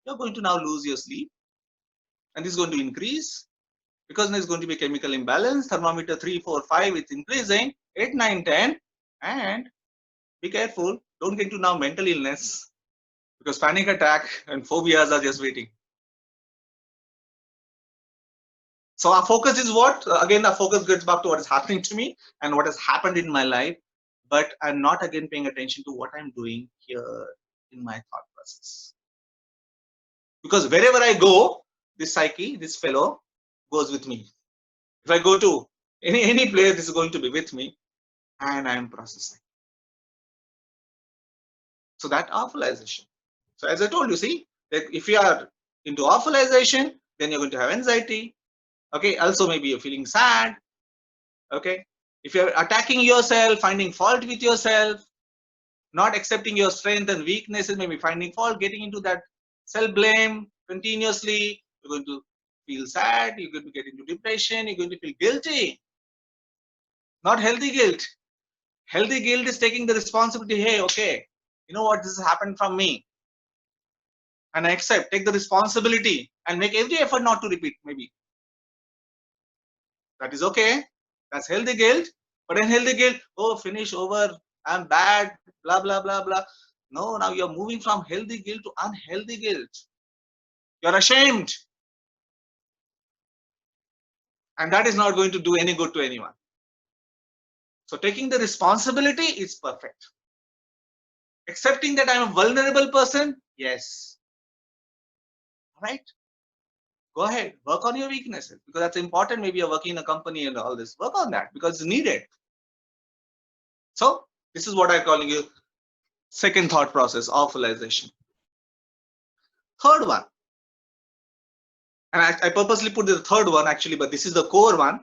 You're going to now lose your sleep, and this is going to increase because there's going to be chemical imbalance. Thermometer 3, 4, 5, it's increasing. 8, 9, 10, and be careful. Don't get into now mental illness, because panic attack and phobias are just waiting. So our focus is what? Again, our focus gets back to what is happening to me and what has happened in my life. But I'm not again paying attention to what I'm doing here in my thought process. Because wherever I go, this psyche, this fellow goes with me. If I go to any place, this is going to be with me, and I'm processing. So that awfulization. So as I told you, see, that if you are into awfulization, then you're going to have anxiety. Okay, also maybe you're feeling sad. Okay, if you're attacking yourself, finding fault with yourself, not accepting your strength and weaknesses, maybe finding fault, getting into that self-blame continuously, you're going to feel sad, you're going to get into depression, you're going to feel guilty. Not healthy guilt. Healthy guilt is taking the responsibility. Hey, okay, you know what, this has happened from me, and I accept, take the responsibility and make every effort not to repeat. Maybe that is okay. That's healthy guilt. But unhealthy guilt, oh, finish, over, I'm bad, blah, blah, blah, blah. No, now you're moving from healthy guilt to unhealthy guilt. You're ashamed. And that is not going to do any good to anyone. So taking the responsibility is perfect. Accepting that I'm a vulnerable person, yes. All right. Go ahead, work on your weaknesses, because that's important. Maybe you're working in a company and all this. Work on that because it's needed. So this is what I'm calling you second thought process, awfulization. Third one, and I purposely put the third one actually, but this is the core one.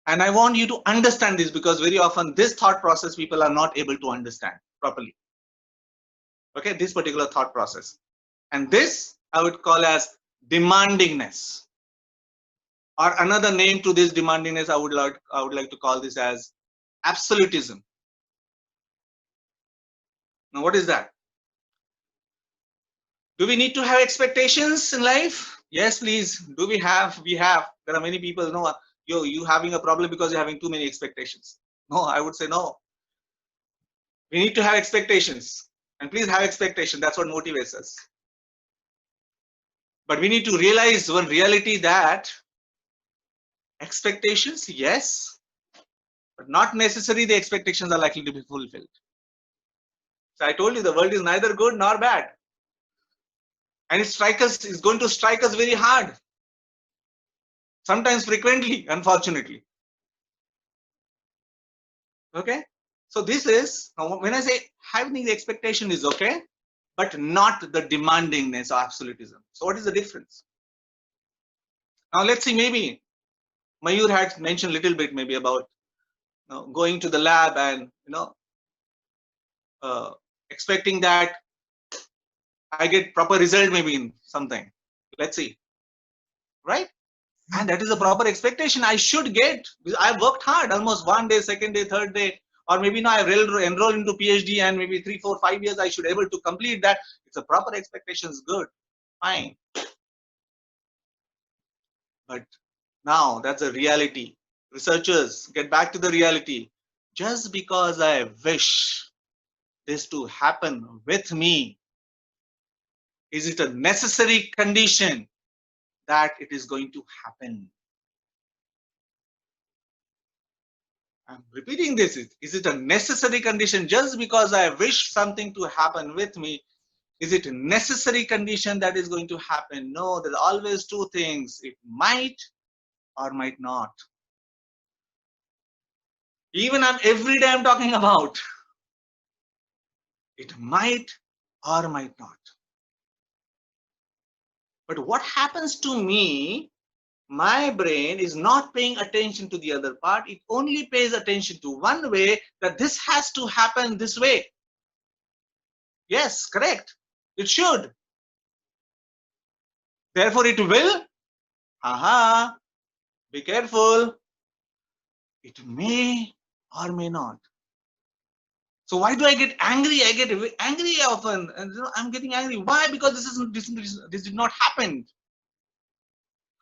And I want you to understand this because very often this thought process people are not able to understand properly. Okay, this particular thought process. And this I would call as demandingness. Or another name to this demandingness, I would like to call this as absolutism. Now, what is that? Do we need to have expectations in life? Yes, please. Do we have? We have. There are many people, no, you having a problem because you're having too many expectations. No, I would say no. We need to have expectations. And please have expectation. That's what motivates us. But we need to realize one reality that expectations, yes, but not necessarily the expectations are likely to be fulfilled. So I told you the world is neither good nor bad. And it's going to strike us very hard. Sometimes frequently, unfortunately. Okay. So this is, when I say having the expectation is okay, but not the demandingness or absolutism. So what is the difference? Now let's see, maybe Mayur had mentioned a little bit maybe about going to the lab and expecting that I get proper result maybe in something. Let's see. Right? And that is a proper expectation I should get. I've worked hard almost 1 day, second day, third day, or maybe now I've enrolled into PhD and maybe 3, 4, 5 years I should be able to complete that. It's a proper expectation, is good, fine. But now that's a reality. Researchers, get back to the reality. Just because I wish this to happen with me, is it a necessary condition that it is going to happen? I'm repeating this. Is it a necessary condition? Just because I wish something to happen with me, is it a necessary condition that is going to happen? No, there's always two things. It might or might not. Even every day I'm talking about. It might or might not. But what happens to me, my brain is not paying attention to the other part. It only pays attention to one way, that this has to happen this way. Yes, correct. It should. Therefore, it will. Aha. Be careful. It may or may not. So why do I get angry? I get angry often, and I'm getting angry. Why? Because this did not happen.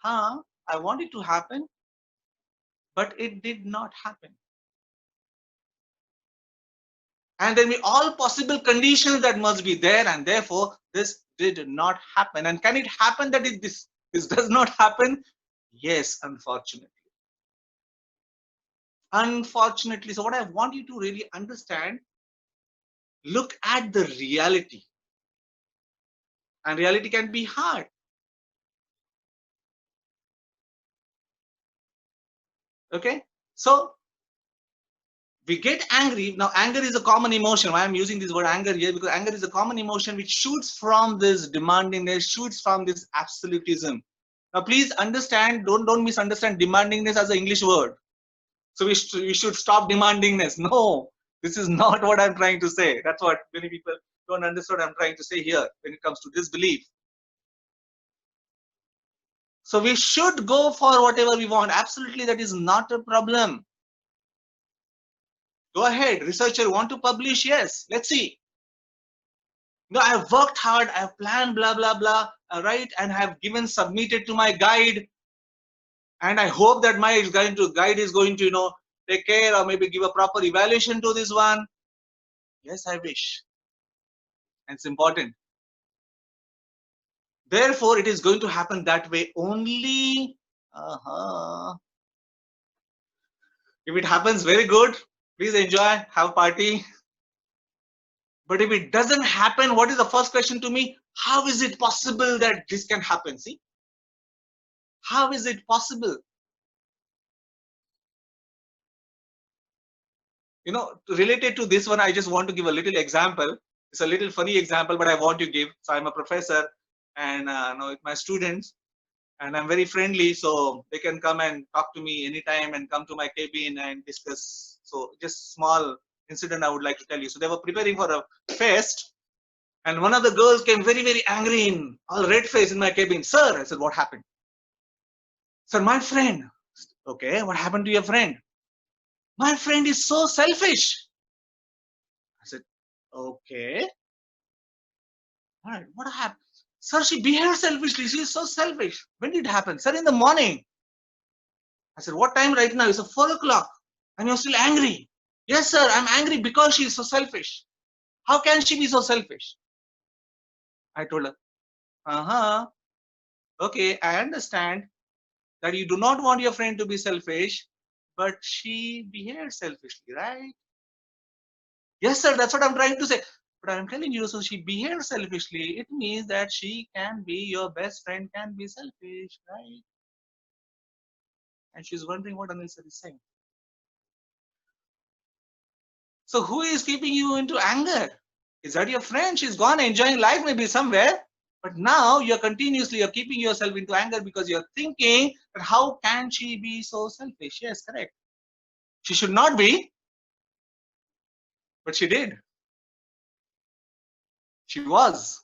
I want it to happen, but it did not happen. And there will be all possible conditions that must be there, and therefore this did not happen. And can it happen that this does not happen? Yes, unfortunately. Unfortunately. So what I want you to really understand, look at the reality. And reality can be hard. Okay, so we get angry. Now, anger is a common emotion. Why I'm using this word anger here? Because anger is a common emotion which shoots from this demandingness, shoots from this absolutism. Now, please understand, don't misunderstand demandingness as an English word. So we should stop demandingness. No, this is not what I'm trying to say. That's what many people don't understand what I'm trying to say here when it comes to this belief. So we should go for whatever we want. Absolutely, that is not a problem. Go ahead, researcher want to publish? Yes, let's see. No, I've worked hard, I've planned blah blah blah, right, and have submitted to my guide, and I hope that my guide is going to take care or maybe give a proper evaluation to this one. Yes, I wish, and it's important. Therefore, it is going to happen that way only. If it happens, very good. Please enjoy, have party. But if it doesn't happen, what is the first question to me? How is it possible that this can happen? See, how is it possible? You know, related to this one, I just want to give a little example. It's a little funny example, but I want to give. So I'm a professor, and with my students, and I'm very friendly, so they can come and talk to me anytime and come to my cabin and discuss. So just small incident I would like to tell you. So they were preparing for a fest, and one of the girls came very, very angry, in all red face in my cabin. Sir, I said, what happened? Sir, my friend. Okay, what happened to your friend? My friend is so selfish. I said, okay. All right, what happened? Sir, she behaved selfishly. She is so selfish. When did it happen? Sir, in the morning. I said, what time right now? It's 4 o'clock. And you're still angry. Yes, sir, I'm angry because she is so selfish. How can she be so selfish? I told her, okay, I understand that you do not want your friend to be selfish, but she behaved selfishly, right? Yes, sir, that's what I'm trying to say. But I'm telling you, so she behaved selfishly. It means that she can be, your best friend can be selfish, right? And she's wondering what Anil sir is saying. So who is keeping you into anger? Is that your friend? She's gone enjoying life maybe somewhere. But now you're keeping yourself into anger because you're thinking that how can she be so selfish? Yes, correct. She should not be, but she did. She was.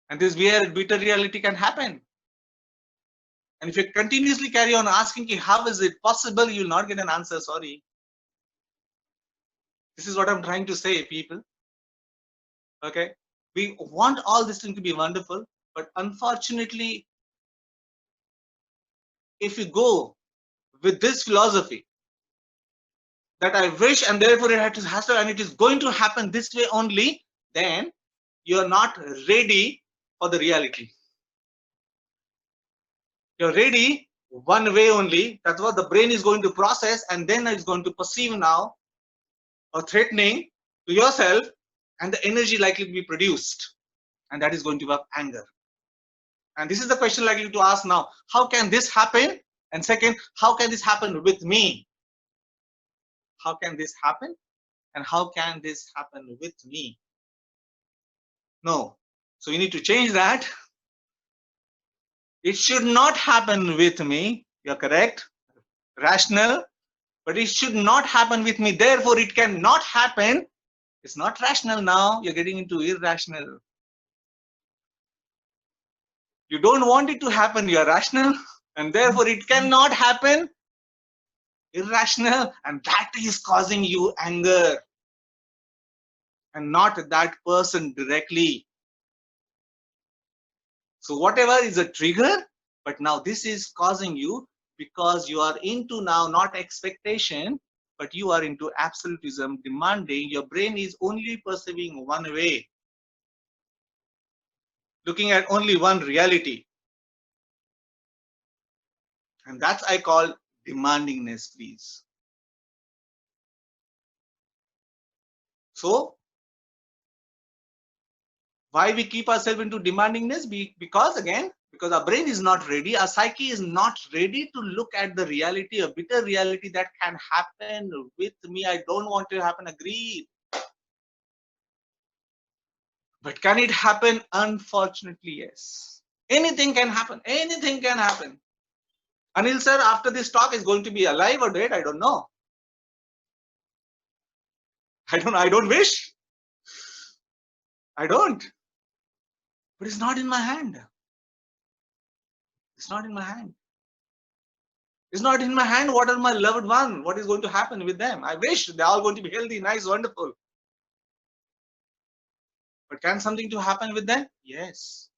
And this weird bitter reality can happen. And if you continuously carry on asking how is it possible, you'll not get an answer. Sorry. This is what I'm trying to say, people. Okay. We want all this thing to be wonderful, but unfortunately, if you go with this philosophy that I wish and therefore it has to and it is going to happen this way only, then you're not ready for the reality. You're ready one way only. That's what the brain is going to process, and then it's going to perceive now or threatening to yourself, and the energy likely to be produced, and that is going to have anger. And this is the question likely to ask now: how can this happen? And second, how can this happen with me? How can this happen? And how can this happen with me? No. So you need to change that. It should not happen with me. You're correct. Rational. But it should not happen with me. Therefore, it cannot happen. It's not rational now. You're getting into irrational. You don't want it to happen. You're rational. And therefore, it cannot happen. Irrational. And that is causing you anger. And not that person directly. So whatever is a trigger, but now this is causing you because you are into now not expectation, but you are into absolutism, demanding. Your brain is only perceiving one way, looking at only one reality. And that's I call demandingness, please. So why we keep ourselves into demandingness? Because our brain is not ready, our psyche is not ready to look at the reality, a bitter reality that can happen with me. I don't want to happen, agreed. But can it happen? Unfortunately, yes. Anything can happen. Anything can happen. Anil sir, after this talk, is going to be alive or dead? I don't know. I don't wish. I don't. But it's not in my hand. It's not in my hand. It's not in my hand what are my loved one, what is going to happen with them. I wish they're all going to be healthy, nice, wonderful. But can something to happen with them? Yes.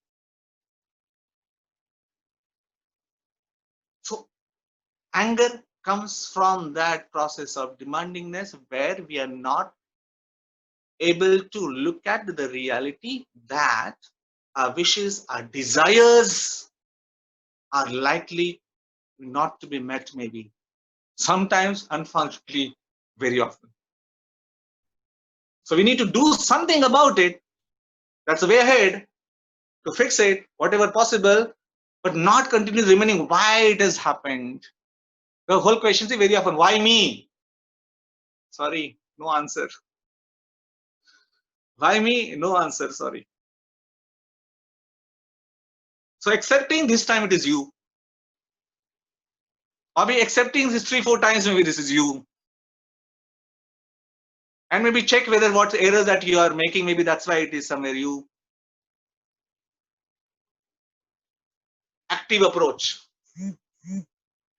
So anger comes from that process of demandingness where we are not able to look at the reality that our wishes, our desires are likely not to be met maybe. Sometimes, unfortunately, very often. So we need to do something about it. That's the way ahead to fix it, whatever possible, but not continue remaining why it has happened. The whole question is very often, why me? Sorry, no answer. Why me? No answer, sorry. So accepting this time it is you. Or be accepting this 3-4 times, maybe this is you. And maybe check whether what errors that you are making, maybe that's why it is somewhere you. Active approach.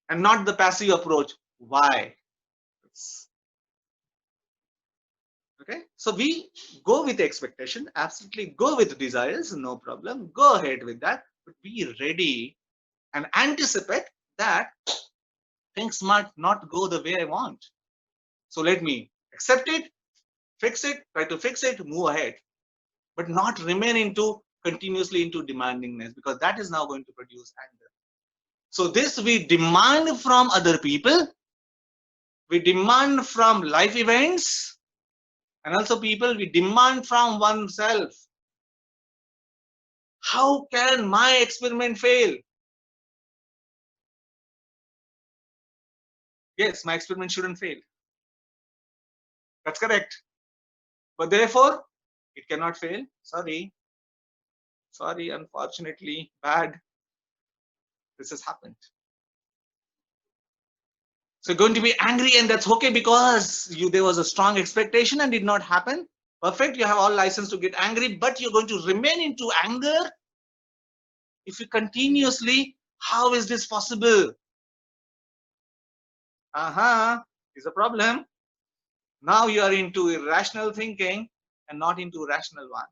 And not the passive approach. Why? Okay, so we go with expectation, absolutely go with desires, no problem, go ahead with that, but be ready and anticipate that things might not go the way I want. So let me accept it, fix it, try to fix it, move ahead, but not remain into continuously into demandingness, because that is now going to produce anger. So this we demand from other people, we demand from life events, and also people we demand from oneself. How can my experiment fail? Yes, my experiment shouldn't fail. That's correct. But therefore, it cannot fail. Sorry. Sorry, unfortunately, bad. This has happened. So you're going to be angry, and that's okay because there was a strong expectation and did not happen. Perfect. You have all license to get angry, but you're going to remain into anger if you continuously. How is this possible? Is a problem. Now you are into irrational thinking and not into rational one.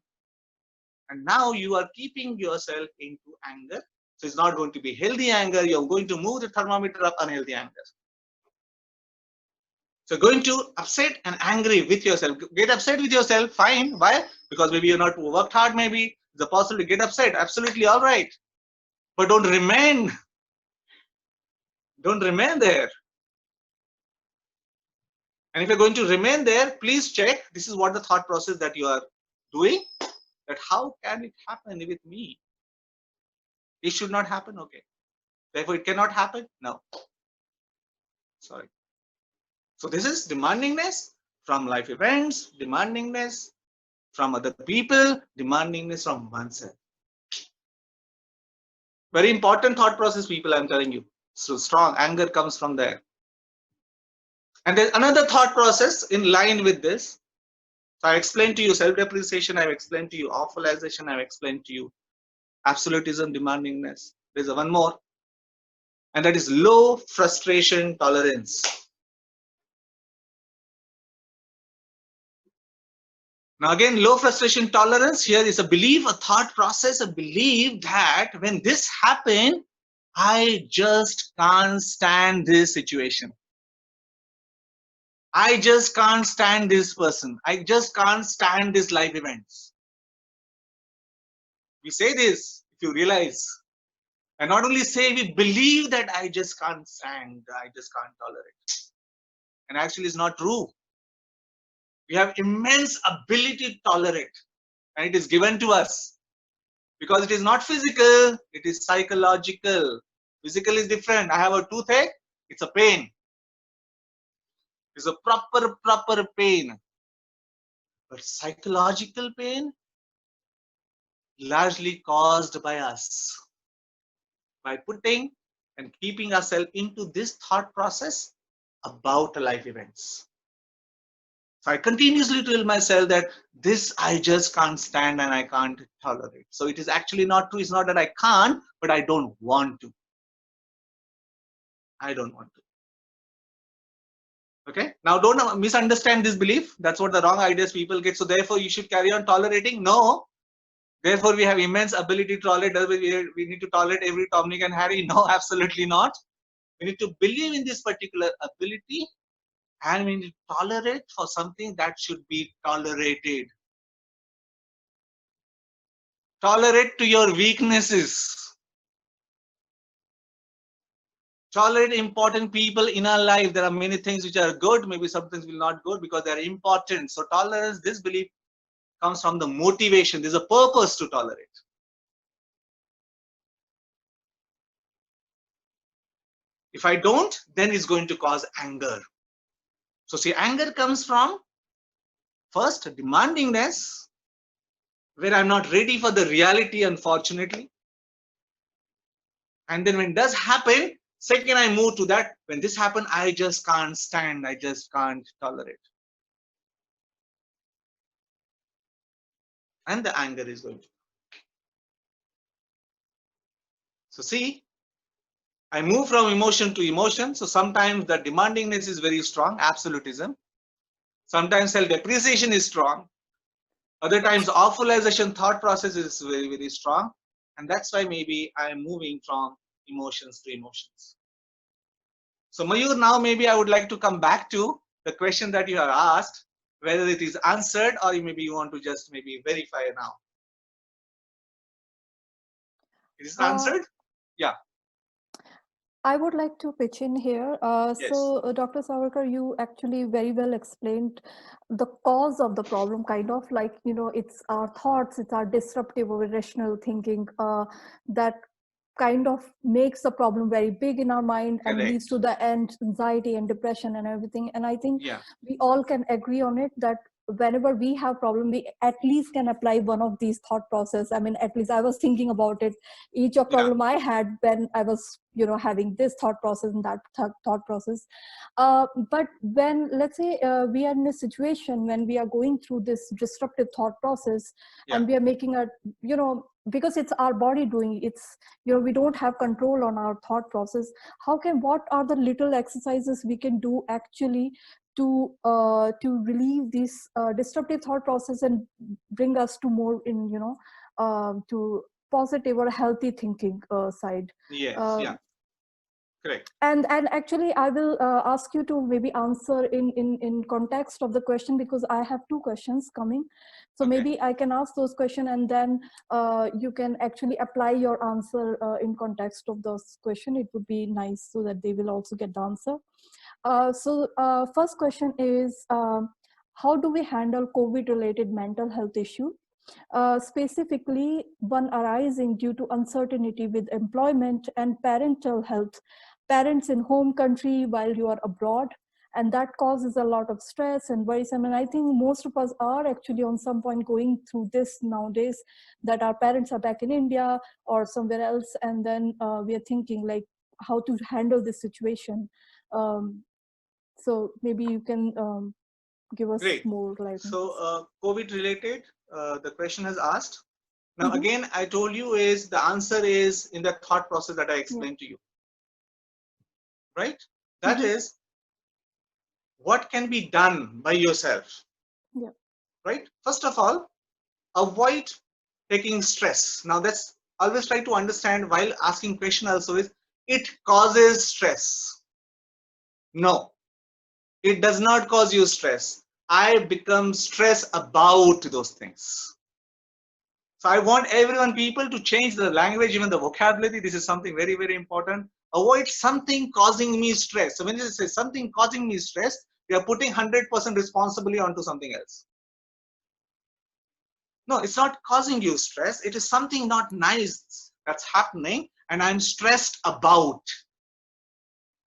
And now you are keeping yourself into anger. So it's not going to be healthy anger. You're going to move the thermometer up unhealthy anger. So going to upset and angry with yourself. Get upset with yourself, fine. Why? Because maybe you're not worked hard, maybe. It's a possibility to get upset. Absolutely all right. But don't remain there. And if you're going to remain there, please check. This is what the thought process that you are doing. That how can it happen with me? It should not happen. Okay. Therefore, it cannot happen. No. Sorry. So this is demandingness from life events, demandingness from other people, demandingness from oneself. Very important thought process, people, I'm telling you. So strong anger comes from there. And there's another thought process in line with this. So I explained to you self-depreciation, I've explained to you awfulization, I've explained to you absolutism, demandingness. There's one more, and that is low frustration tolerance. Now again, low frustration tolerance here is a belief, a thought process, a belief that when this happened, I just can't stand this situation. I just can't stand this person. I just can't stand this life events. We say this, if you realize, and not only say, we believe that I just can't stand, I just can't tolerate. And actually it's not true. We have immense ability to tolerate, and it is given to us. Because it is not physical, it is psychological. Physical is different. I have a toothache, it's a pain. It's a proper pain. But psychological pain, largely caused by us. By putting and keeping ourselves into this thought process about life events. So I continuously tell myself that this I just can't stand and I can't tolerate. So it is actually not true. It's not that I can't, but I don't want to. I don't want to. Okay. Now don't misunderstand this belief. That's what the wrong ideas people get. So therefore you should carry on tolerating. No. Therefore we have immense ability to tolerate. We need to tolerate every Tom, Nick and Harry. No, absolutely not. We need to believe in this particular ability, and we need to tolerate for something that should be tolerated. Tolerate to your weaknesses. Tolerate important people in our life. There are many things which are good, maybe some things will not good because they are important. So tolerance, this belief comes from the motivation. There's a purpose to tolerate. If I don't, then it's going to cause anger. So see, anger comes from first demandingness, where I'm not ready for the reality, unfortunately. And then when it does happen, second I move to that, when this happens, I just can't stand, I just can't tolerate. And the anger is going to. So see, I move from emotion to emotion. So sometimes the demandingness is very strong, absolutism. Sometimes self-depreciation is strong. Other times awfulization thought process is very, very strong. And that's why maybe I am moving from emotions to emotions. So Mayur, now maybe I would like to come back to the question that you have asked, whether it is answered or maybe you want to just maybe verify now. It is answered? Yeah. I would like to pitch in here. Yes. So, Dr. Sarwakar, you actually very well explained the cause of the problem, kind of like, you know, it's our thoughts, it's our disruptive or irrational thinking that kind of makes the problem very big in our mind and leads to the end, anxiety and depression and everything. And I think we all can agree on it that whenever we have problem, we at least can apply one of these thought process. I mean, at least I was thinking about it, each of problem I had when I was, you know, having this thought process and that thought process. But when, let's say, we are in a situation when we are going through this disruptive thought process and we are making a, you know, because it's our body doing it's, you know, we don't have control on our thought process. What are the little exercises we can do actually to relieve this disruptive thought process and bring us to more in, you know, to positive or healthy thinking side? Correct. And actually, I will ask you to maybe answer in context of the question, because I have two questions coming. So maybe I can ask those questions and then you can actually apply your answer in context of those questions. It would be nice so that they will also get the answer. First question is, how do we handle COVID-related mental health issue? Specifically, one arising due to uncertainty with employment and parental health, parents in home country while you are abroad, and that causes a lot of stress and worrisome. And I think most of us are actually on some point going through this nowadays, that our parents are back in India or somewhere else, and then we are thinking like how to handle this situation. So maybe you can give us more light. So COVID related, the question has asked. Now again, I told you is the answer is in the thought process that I explained to you. Right? That is what can be done by yourself. Right? First of all, avoid taking stress. Now that's always try to understand while asking question also is it causes stress. No, it does not cause you stress. I become stressed about those things. So I want everyone, people to change the language, even the vocabulary. This is something very, very important. Avoid something causing me stress. So when you say something causing me stress, we are putting 100% responsibility onto something else. No, it's not causing you stress. It is something not nice that's happening and I'm stressed about.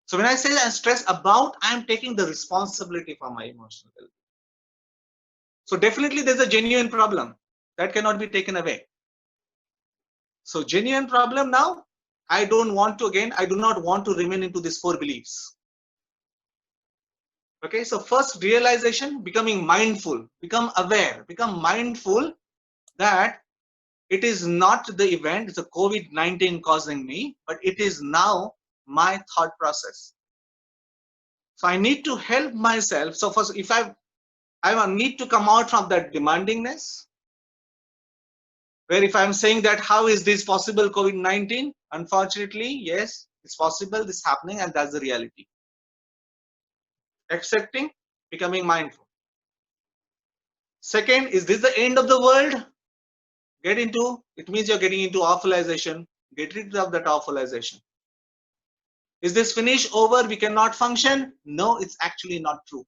So when I say I'm stressed about, I'm taking the responsibility for my emotional health. So definitely there's a genuine problem that cannot be taken away. So genuine problem now, I don't want to, again, I do not want to remain into these four beliefs. Okay, so first realization, becoming mindful, become aware, become mindful that it is not the event, it's a COVID-19 causing me, but it is now my thought process. So I need to help myself. So first, if I need to come out from that demandingness, where if I'm saying that how is this possible, COVID-19? Unfortunately, yes, it's possible, this is happening, and that's the reality. Accepting, becoming mindful. Second, is this the end of the world? Get into, it means you're getting into awfulization, get rid of that awfulization. Is this finish over? We cannot function? No, it's actually not true.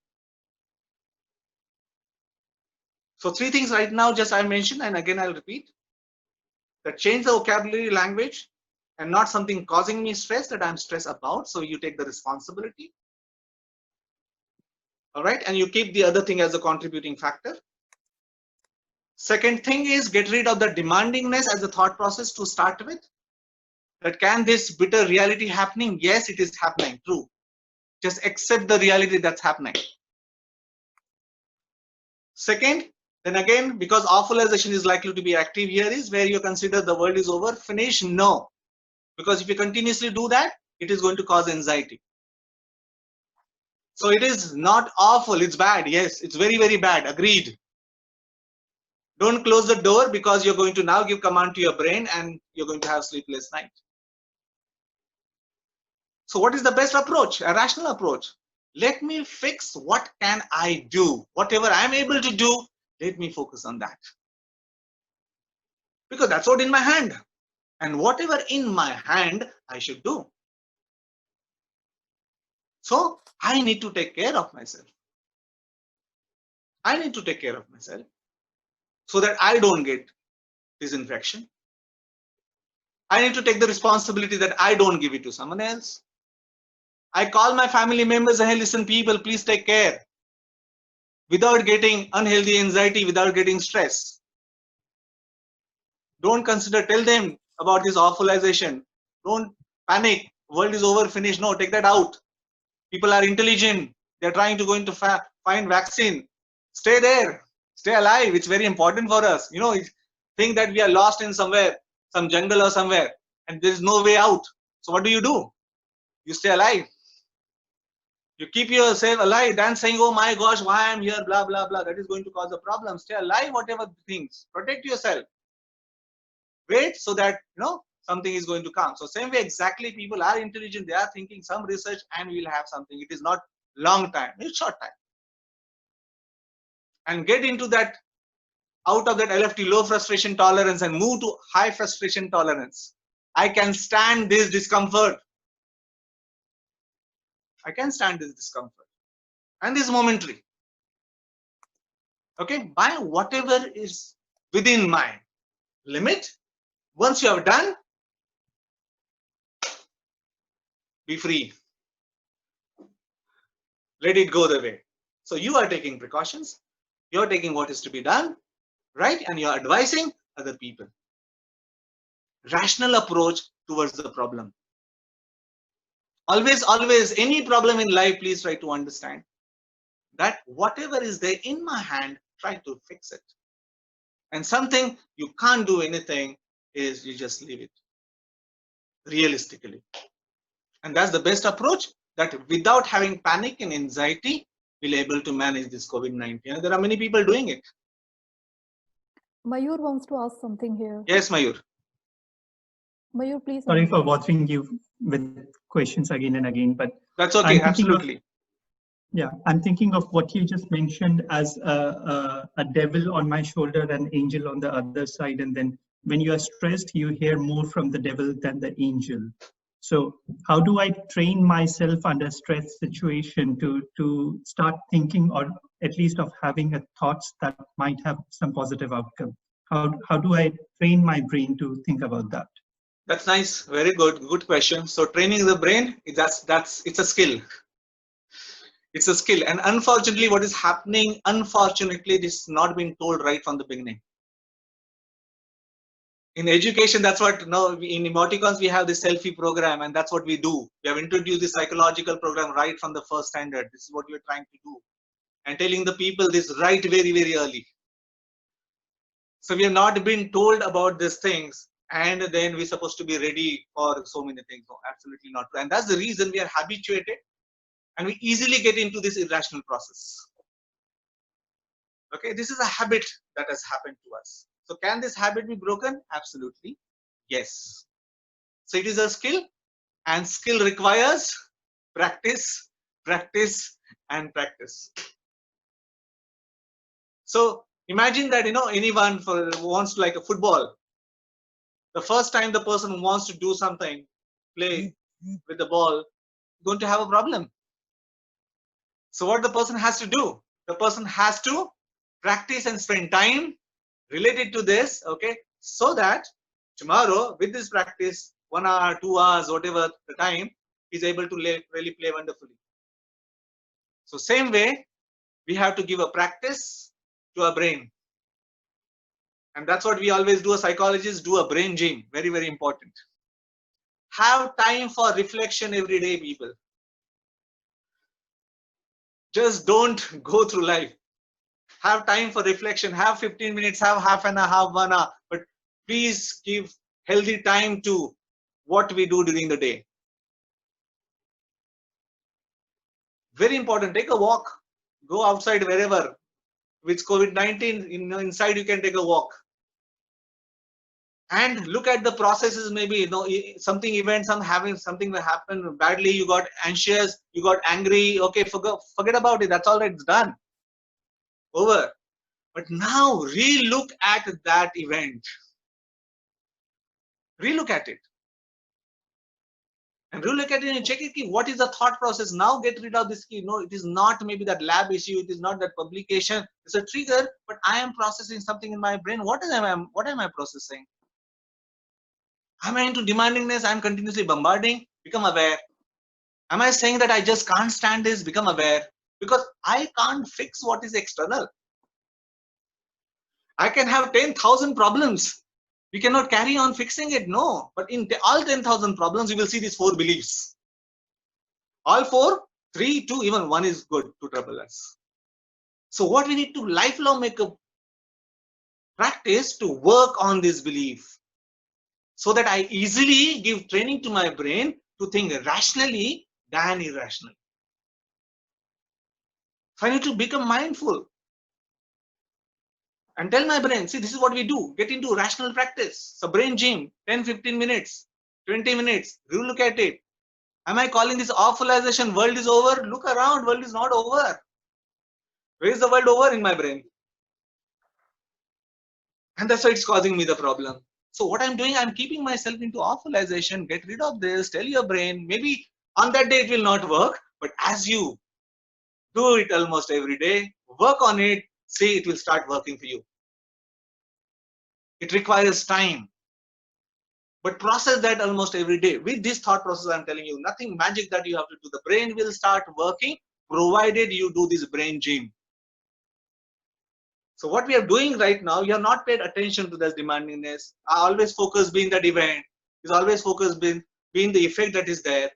So 3 things right now just I mentioned, and again I'll repeat. That change the vocabulary language and not something causing me stress that I'm stressed about. So you take the responsibility. All right, and you keep the other thing as a contributing factor. Second thing is get rid of the demandingness as a thought process to start with. That can this bitter reality happening? Yes, it is happening. True. Just accept the reality that's happening. Second, then again, because awfulization is likely to be active here is where you consider the world is over, finish? No. Because if you continuously do that, it is going to cause anxiety. So it is not awful, it's bad. Yes, it's very, very bad. Agreed. Don't close the door because you're going to now give command to your brain and you're going to have sleepless night. So what is the best approach? A rational approach. Let me fix what can I do. Whatever I'm able to do, let me focus on that. Because that's what in my hand. And whatever in my hand, I should do. So I need to take care of myself. I need to take care of myself so that I don't get this infection. I need to take the responsibility that I don't give it to someone else. I call my family members and hey, listen, people, please take care. Without getting unhealthy anxiety, without getting stress. Don't consider, tell them about this awfulization. Don't panic. World is over, finished. No, take that out. People are intelligent. They're trying to go into find vaccine. Stay there. Stay alive. It's very important for us. You know, think that we are lost in somewhere, some jungle or somewhere, and there is no way out. So what do? You stay alive. You keep yourself alive than saying, oh my gosh, why I'm here, blah, blah, blah. That is going to cause a problem. Stay alive, whatever things. Protect yourself. Wait so that, something is going to come. So same way, exactly, people are intelligent. They are thinking some research and we'll have something. It is not long time. It's short time. And get into that, out of that LFT, low frustration tolerance, and move to high frustration tolerance. I can stand this discomfort. I can stand this discomfort. And this is momentary. Okay, by whatever is within my limit. Once you have done, be free. Let it go the way. So you are taking precautions. You're taking what is to be done, right? And you're advising other people. Rational approach towards the problem. Always, any problem in life, please try to understand that whatever is there in my hand, try to fix it. And something you can't do anything is you just leave it realistically. And that's the best approach, that without having panic and anxiety, we'll be able to manage this COVID-19. And there are many people doing it. Mayur wants to ask something here. Yes, Mayur. Mayur, please. Sorry for bothering you with questions again and again, but that's okay. Absolutely. Yeah, I'm thinking of what you just mentioned as a devil on my shoulder and angel on the other side. And then when you are stressed, you hear more from the devil than the angel. So how do I train myself under stress situation to start thinking, or at least of having a thoughts that might have some positive outcome? How do I train my brain to think about that? That's nice. Very good. Good question. So training the brain, it's a skill. It's a skill. And unfortunately, what is happening, unfortunately, this has not been told right from the beginning. In education, that's what, in EMOTICONS, we have this selfie program, and that's what we do. We have introduced this psychological program right from the first standard. This is what we're trying to do. And telling the people this right very, very early. So we have not been told about these things, and then we're supposed to be ready for so many things. No, absolutely not. And that's the reason we are habituated, and we easily get into this irrational process. Okay, this is a habit that has happened to us. So can this habit be broken? Absolutely, yes. So it is a skill, and skill requires practice, practice, and practice. So imagine that, anyone wants like a football. The first time the person wants to do something, play with the ball, going to have a problem. So what the person has to do? The person has to practice and spend time related to this, okay, so that tomorrow with this practice, 1 hour, 2 hours, whatever the time, is able to really play wonderfully. So same way, we have to give a practice to our brain. And that's what we always do, as psychologists, do a brain gym. Very, very important. Have time for reflection every day, people. Just don't go through life. Have time for reflection. Have 15 minutes, have half an hour, have 1 hour. But please give healthy time to what we do during the day. Very important. Take a walk. Go outside wherever. With COVID-19, inside you can take a walk. And look at the processes. Maybe something event, something that happened badly. You got anxious. You got angry. Okay, forget about it. That's all. It's done. Over. But now re-look at that event. Re-look at it. And re-look at it and check it. What is the thought process? Now get rid of this key. No, it is not maybe that lab issue. It is not that publication. It's a trigger. But I am processing something in my brain. What am I processing? Am I into demandingness? I'm continuously bombarding. Become aware. Am I saying that I just can't stand this? Become aware. Because I can't fix what is external. I can have 10,000 problems. We cannot carry on fixing it. No. But in all 10,000 problems, you will see these 4 beliefs. All 4, 3, 2, even 1 is good to trouble us. So what we need to lifelong make a practice to work on this belief, so that I easily give training to my brain to think rationally than irrationally. If I need to become mindful and tell my brain, see, this is what we do. Get into rational practice. So brain gym, 10, 15 minutes, 20 minutes. You look at it. Am I calling this awfulization? World is over. Look around. World is not over. Where is the world over? In my brain. And that's why it's causing me the problem. So what I'm doing, I'm keeping myself into awfulization. Get rid of this. Tell your brain. Maybe on that day it will not work. But as you do it almost every day, work on it, see, it will start working for you. It requires time. But process that almost every day. With this thought process, I'm telling you, nothing magic that you have to do. The brain will start working, provided you do this brain gym. So what we are doing right now, you have not paid attention to this demandingness. I always focus being that event. Is always focus being the effect that is there.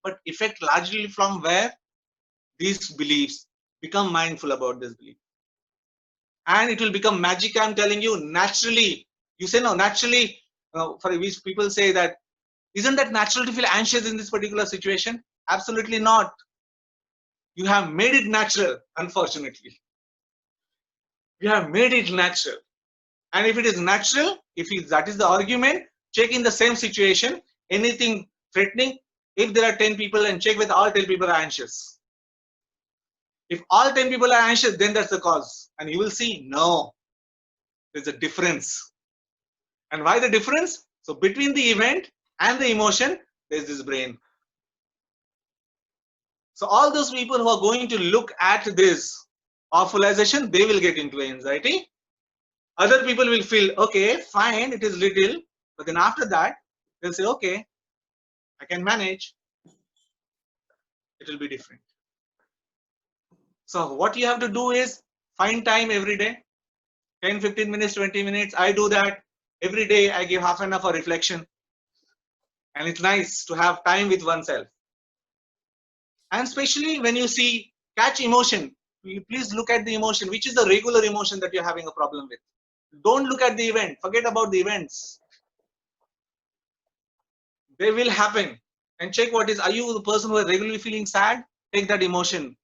But effect largely from where? These beliefs. Become mindful about this belief. And it will become magic, I'm telling you, naturally. You say no, naturally, for which people say that, isn't that natural to feel anxious in this particular situation? Absolutely not. You have made it natural, unfortunately. You have made it natural. And if it is natural, that is the argument, check in the same situation, anything threatening, if there are 10 people, and check with all 10 people are anxious. If all 10 people are anxious, then that's the cause. And you will see, no, there's a difference. And why the difference? So between the event and the emotion, there's this brain. So all those people who are going to look at this awfulization, they will get into anxiety. Other people will feel, okay, fine, it is little. But then after that, they'll say, okay, I can manage. It will be different. So what you have to do is find time every day. 10, 15 minutes, 20 minutes. I do that. Every day I give half an hour for reflection. And it's nice to have time with oneself. And especially when you see, catch emotion, please look at the emotion. Which is the regular emotion that you're having a problem with? Don't look at the event. Forget about the events. They will happen. And check what is, are you the person who is regularly feeling sad? Take that emotion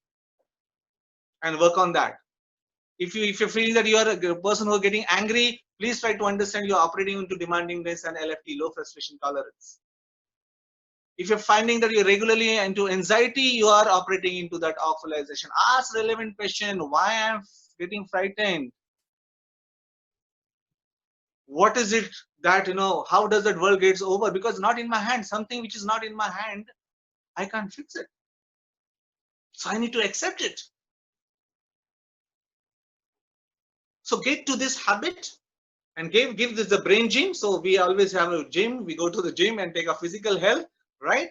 and work on that. If you're feeling that you are a person who is getting angry, please try to understand you're operating into demandingness and LFT, low frustration tolerance. If you're finding that you're regularly into anxiety, you are operating into that awfulization. Ask relevant question. Why am I getting frightened? What is it that, how does that world gets over? Because not in my hand. Something which is not in my hand, I can't fix it. So I need to accept it. So get to this habit and give this the brain gym. So we always have a gym. We go to the gym and take a physical health, right?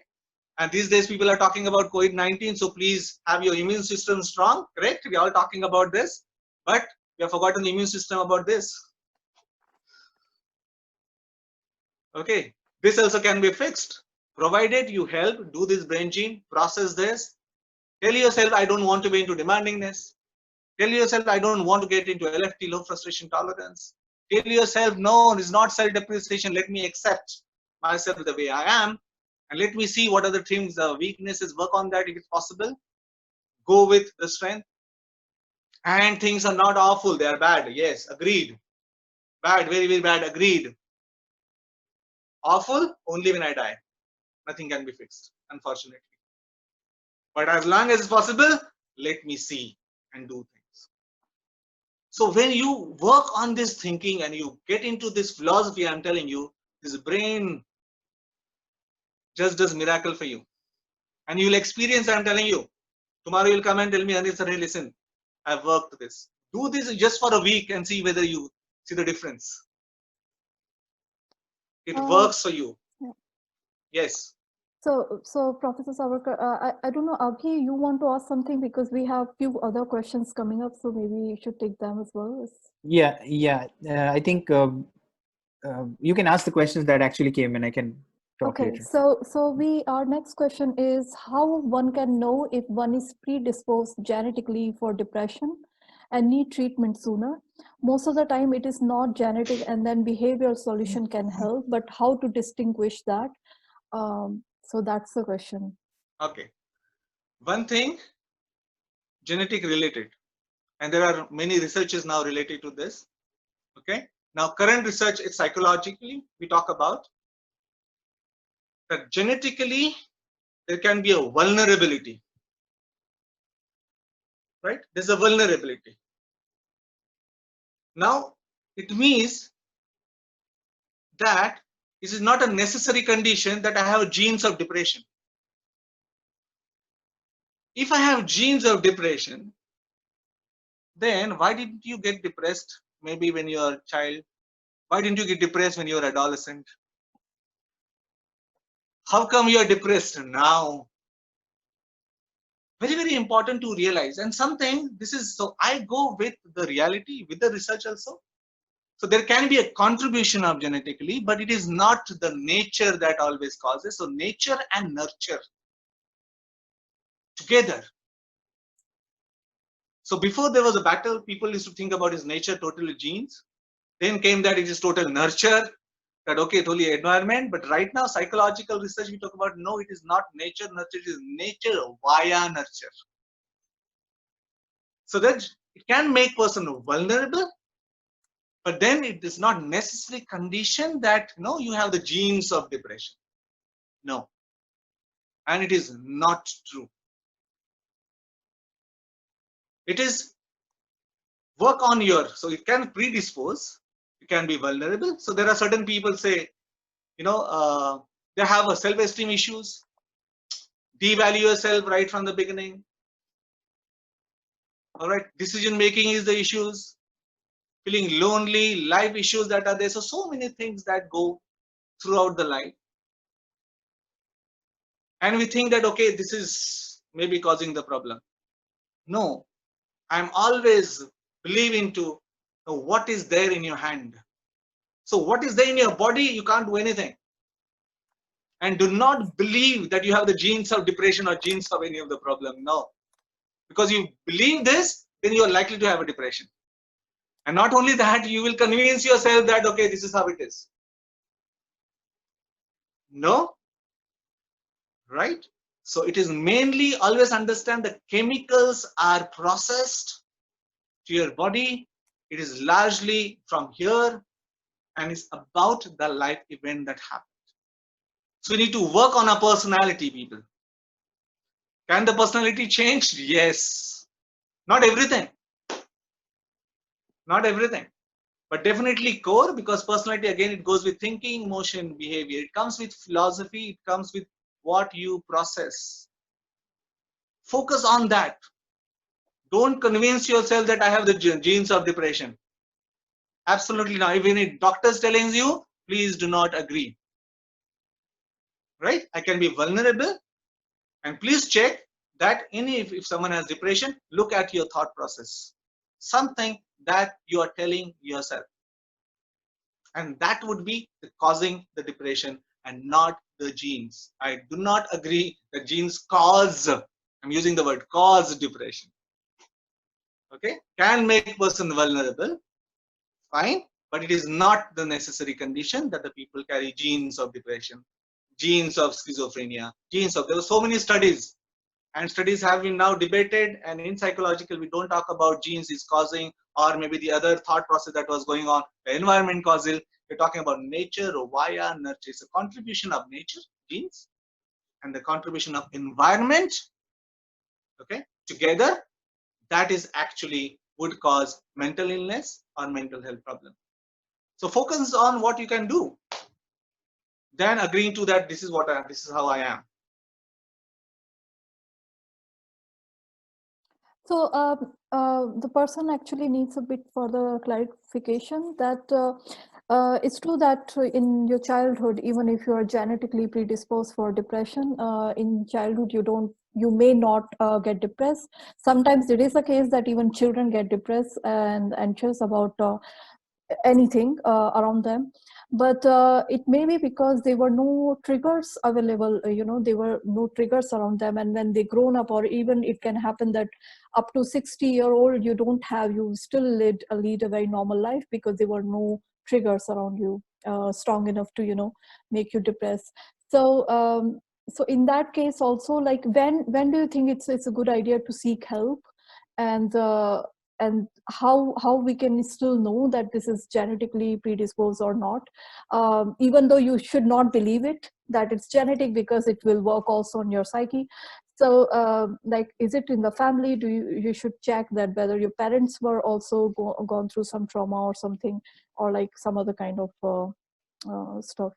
And these days people are talking about COVID-19. So please have your immune system strong, correct? We are all talking about this, but we have forgotten the immune system about this. Okay, this also can be fixed, provided you help do this brain gym, process this. Tell yourself, I don't want to be into demandingness. Tell yourself, I don't want to get into LFT, low frustration tolerance. Tell yourself, no, it's not self-depreciation. Let me accept myself the way I am. And let me see what other things, weaknesses, work on that if it's possible. Go with the strength. And things are not awful, they are bad. Yes, agreed. Bad, very, very bad, agreed. Awful, only when I die. Nothing can be fixed, unfortunately. But as long as it's possible, let me see and do things. So when you work on this thinking and you get into this philosophy, I'm telling you, this brain just does miracle for you. And you'll experience, I'm telling you. Tomorrow you'll come and tell me, Anil sir, hey, listen, I've worked this. Do this just for a week and see whether you see the difference. It works for you. Yeah. Yes. So Professor Sarwakar, I don't know, Abhi, you want to ask something because we have few other questions coming up, so maybe you should take them as well. Yeah. I think you can ask the questions that actually came in. I can talk Okay, later. so our next question is how one can know if one is predisposed genetically for depression and need treatment sooner. Most of the time it is not genetic, and then behavioral solution can help, but how to distinguish that? So that's the question. Okay. One thing, genetic related, and there are many researches now related to this. Okay. Now, current research is psychologically, we talk about that genetically there can be a vulnerability, right? There's a vulnerability. Now, it means that this is not a necessary condition that I have genes of depression. If I have genes of depression, then why didn't you get depressed maybe when you are a child? Why didn't you get depressed when you were adolescent? How come you are depressed now? Very, very important to realize. And something, this is, so I go with the reality, with the research also. So there can be a contribution of genetically, but it is not the nature that always causes. So nature and nurture together. So before there was a battle, people used to think about is nature totally genes. Then came that it is total nurture. That okay, totally environment. But right now, psychological research we talk about, no, it is not nature, nurture, it is nature via nurture. So that it can make person vulnerable, but then it is not necessarily condition that you have the genes of depression. No, and it is not true. It is work on your, so it can predispose, you can be vulnerable. So there are certain people say, they have a self-esteem issues, devalue yourself right from the beginning. All right, decision making is the issues, feeling lonely, life issues that are there. So many things that go throughout the life. And we think that, okay, this is maybe causing the problem. No, I'm always believing to what is there in your hand. So what is there in your body, you can't do anything. And do not believe that you have the genes of depression or genes of any of the problem. No, because you believe this, then you are likely to have a depression. And not only that, you will convince yourself that, okay, this is how it is. No, right? So it is mainly always understand the chemicals are processed to your body. It is largely from here and it's about the life event that happened. So we need to work on our personality, people. Can the personality change? Yes. Not everything. Not everything. But definitely core, because personality, again, it goes with thinking, emotion, behavior. It comes with philosophy. It comes with what you process. Focus on that. Don't convince yourself that I have the genes of depression. Absolutely not. Even if doctors telling you, please do not agree. Right? I can be vulnerable, and please check that if someone has depression, look at your thought process. Something that you are telling yourself. And that would be causing the depression and not the genes. I do not agree that genes cause, I'm using the word cause depression. Okay, can make person vulnerable, fine, but it is not the necessary condition that the people carry genes of depression, genes of schizophrenia, genes of, there are so many studies, and studies have been now debated, and in psychological we don't talk about genes is causing, or maybe the other thought process that was going on, the environment causal. We're talking about nature or via nurture. It's a contribution of nature, genes, and the contribution of environment, okay, together, that is actually would cause mental illness or mental health problem. So focus on what you can do, then agreeing to that this is what this is how I am. So the person actually needs a bit further clarification that it's true that in your childhood, even if you are genetically predisposed for depression, in childhood you may not get depressed. Sometimes it is a case that even children get depressed and anxious about anything around them, but it may be because there were no triggers available, there were no triggers around them, and when they grown up, or even it can happen that up to 60-year-old you still lead a very normal life because there were no triggers around you strong enough to make you depressed. So in that case also, like when do you think it's a good idea to seek help, and how we can still know that this is genetically predisposed or not, even though you should not believe it that it's genetic, because it will work also on your psyche. So like, is it in the family? Do you should check that whether your parents were also gone through some trauma or something, or like some other kind of stuff.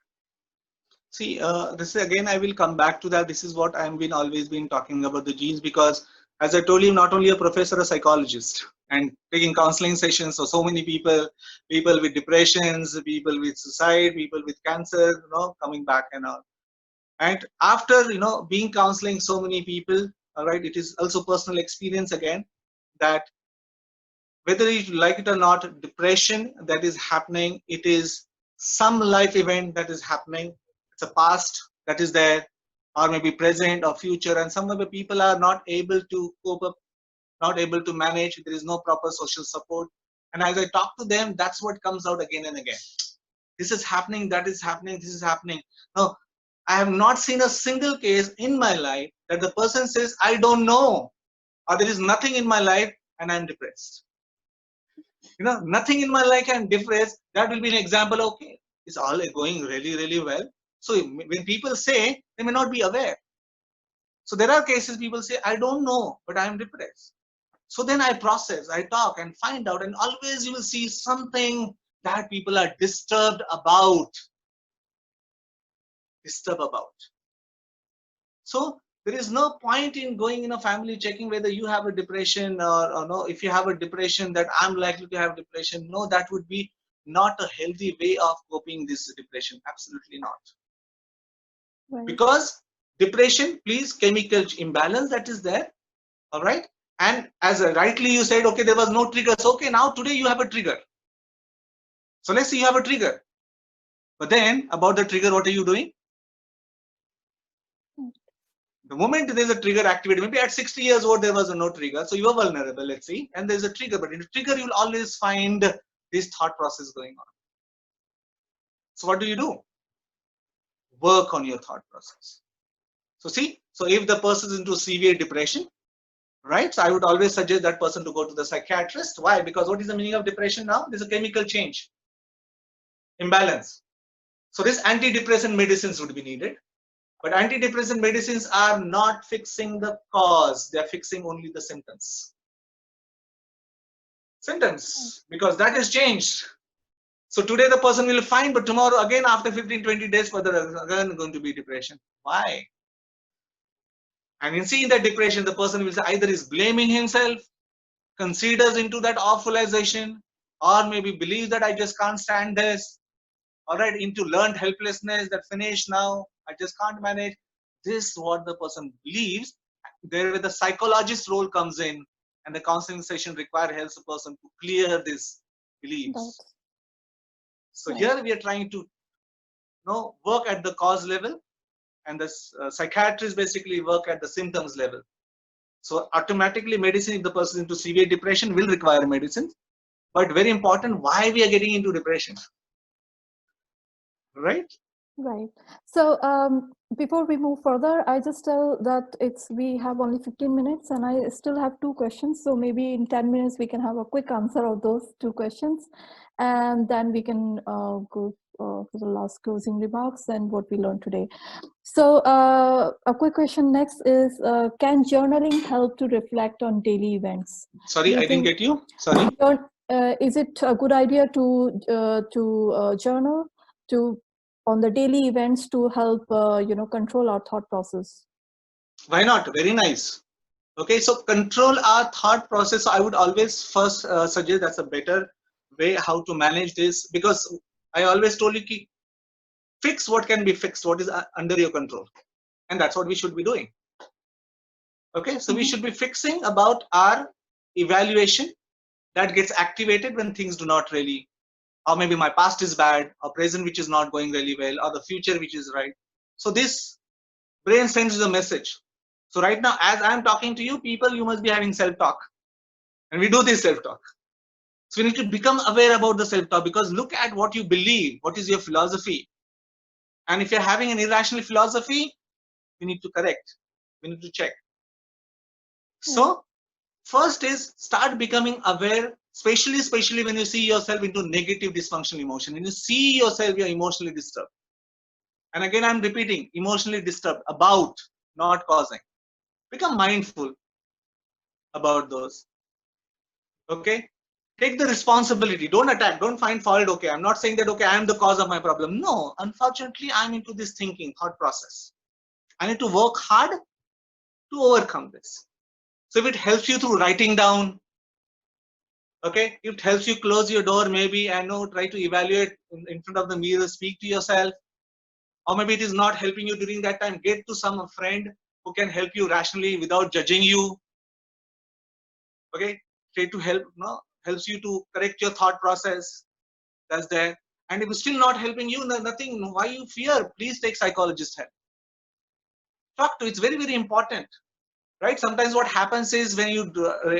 See, this is again, I will come back to that. This is what I've been always been talking about the genes, because as I told you, I'm not only a professor, a psychologist, and taking counseling sessions. So many people with depressions, people with suicide, people with cancer, coming back and all. And after, being counseling so many people, all right, it is also personal experience again, that whether you like it or not, depression that is happening, it is some life event that is happening. It's a past that is there, or maybe present or future, and some of the people are not able to cope up, not able to manage. There is no proper social support, and as I talk to them, that's what comes out again and again. This is happening, that is happening, this is happening. Now, I have not seen a single case in my life that the person says, I don't know, or there is nothing in my life and I'm depressed. Nothing in my life and depressed, that will be an example. Okay, it's all going really, really well. So when people say, they may not be aware. So there are cases people say, I don't know, but I am depressed. So then I process, I talk and find out, and always you will see something that people are disturbed about. So there is no point in going in a family checking whether you have a depression or no. If you have a depression, that I'm likely to have depression. No, that would be not a healthy way of coping this depression. Absolutely not. Right. Because depression, please, chemical imbalance that is there. All right. And as rightly you said, okay, there was no triggers. Okay, now today you have a trigger. So let's say you have a trigger. But then about the trigger, what are you doing? The moment there's a trigger activity, maybe at 60 years old there was no trigger, so you are vulnerable, let's see, and there's a trigger, but in a trigger you will always find this thought process going on. So what do? Work on your thought process. So see, so if the person is into severe depression, right, so I would always suggest that person to go to the psychiatrist. Why? Because what is the meaning of depression now? There's a chemical change, imbalance. So this antidepressant medicines would be needed. But antidepressant medicines are not fixing the cause. They are fixing only the symptoms. Because that has changed. So today the person will fine, but tomorrow again after 15-20 days further again going to be depression. Why? And in seeing that depression, the person will say either is blaming himself, considers into that awfulization, or maybe believes that I just can't stand this, all right, into learned helplessness, that finish now, I just can't manage. This is what the person believes. There where the psychologist role comes in, and the counseling session helps the person to clear these beliefs. So here we are trying to work at the cause level, and the psychiatrists basically work at the symptoms level. So automatically medicine, if the person is into severe depression, will require medicine. But very important, why we are getting into depression, right? Right. So before we move further, I just tell that we have only 15 minutes and I still have 2 questions. So maybe in 10 minutes, we can have a quick answer of those 2 questions. And then we can go for the last closing remarks and what we learned today. So a quick question next is, can journaling help to reflect on daily events? Sorry, I didn't get you. Sorry. Is it a good idea to journal on the daily events to help control our thought process? Why not? Very nice. Okay, so control our thought process. I would always first suggest that's a better way how to manage this, because I always told you ki, fix what can be fixed, what is under your control, and that's what we should be doing. Okay, so we should be fixing about our evaluation that gets activated when things do not really, or maybe my past is bad, or present which is not going really well, or the future which is right. So this brain sends you a message. So right now, as I'm talking to you, people, you must be having self-talk. And we do this self-talk. So we need to become aware about the self-talk, because look at what you believe, what is your philosophy. And if you're having an irrational philosophy, we need to correct. We need to check. So first is start becoming aware, especially when you see yourself into negative dysfunctional emotion. When you see yourself, you're emotionally disturbed. And again, I'm repeating, emotionally disturbed, about, not causing. Become mindful about those. Okay, take the responsibility. Don't attack, don't find fault. Okay, I'm not saying that, okay, I am the cause of my problem. No, unfortunately, I'm into this thinking thought process. I need to work hard to overcome this. So if it helps you through writing down, okay, it helps you close your door, maybe, and try to evaluate in front of the mirror, speak to yourself. Or maybe it is not helping you during that time, get to some friend who can help you rationally without judging you. Okay, try to helps you to correct your thought process. That's there. And if it's still not helping you, nothing, why you fear? Please take psychologist help. Talk to, it's very, very important, right? Sometimes what happens is when you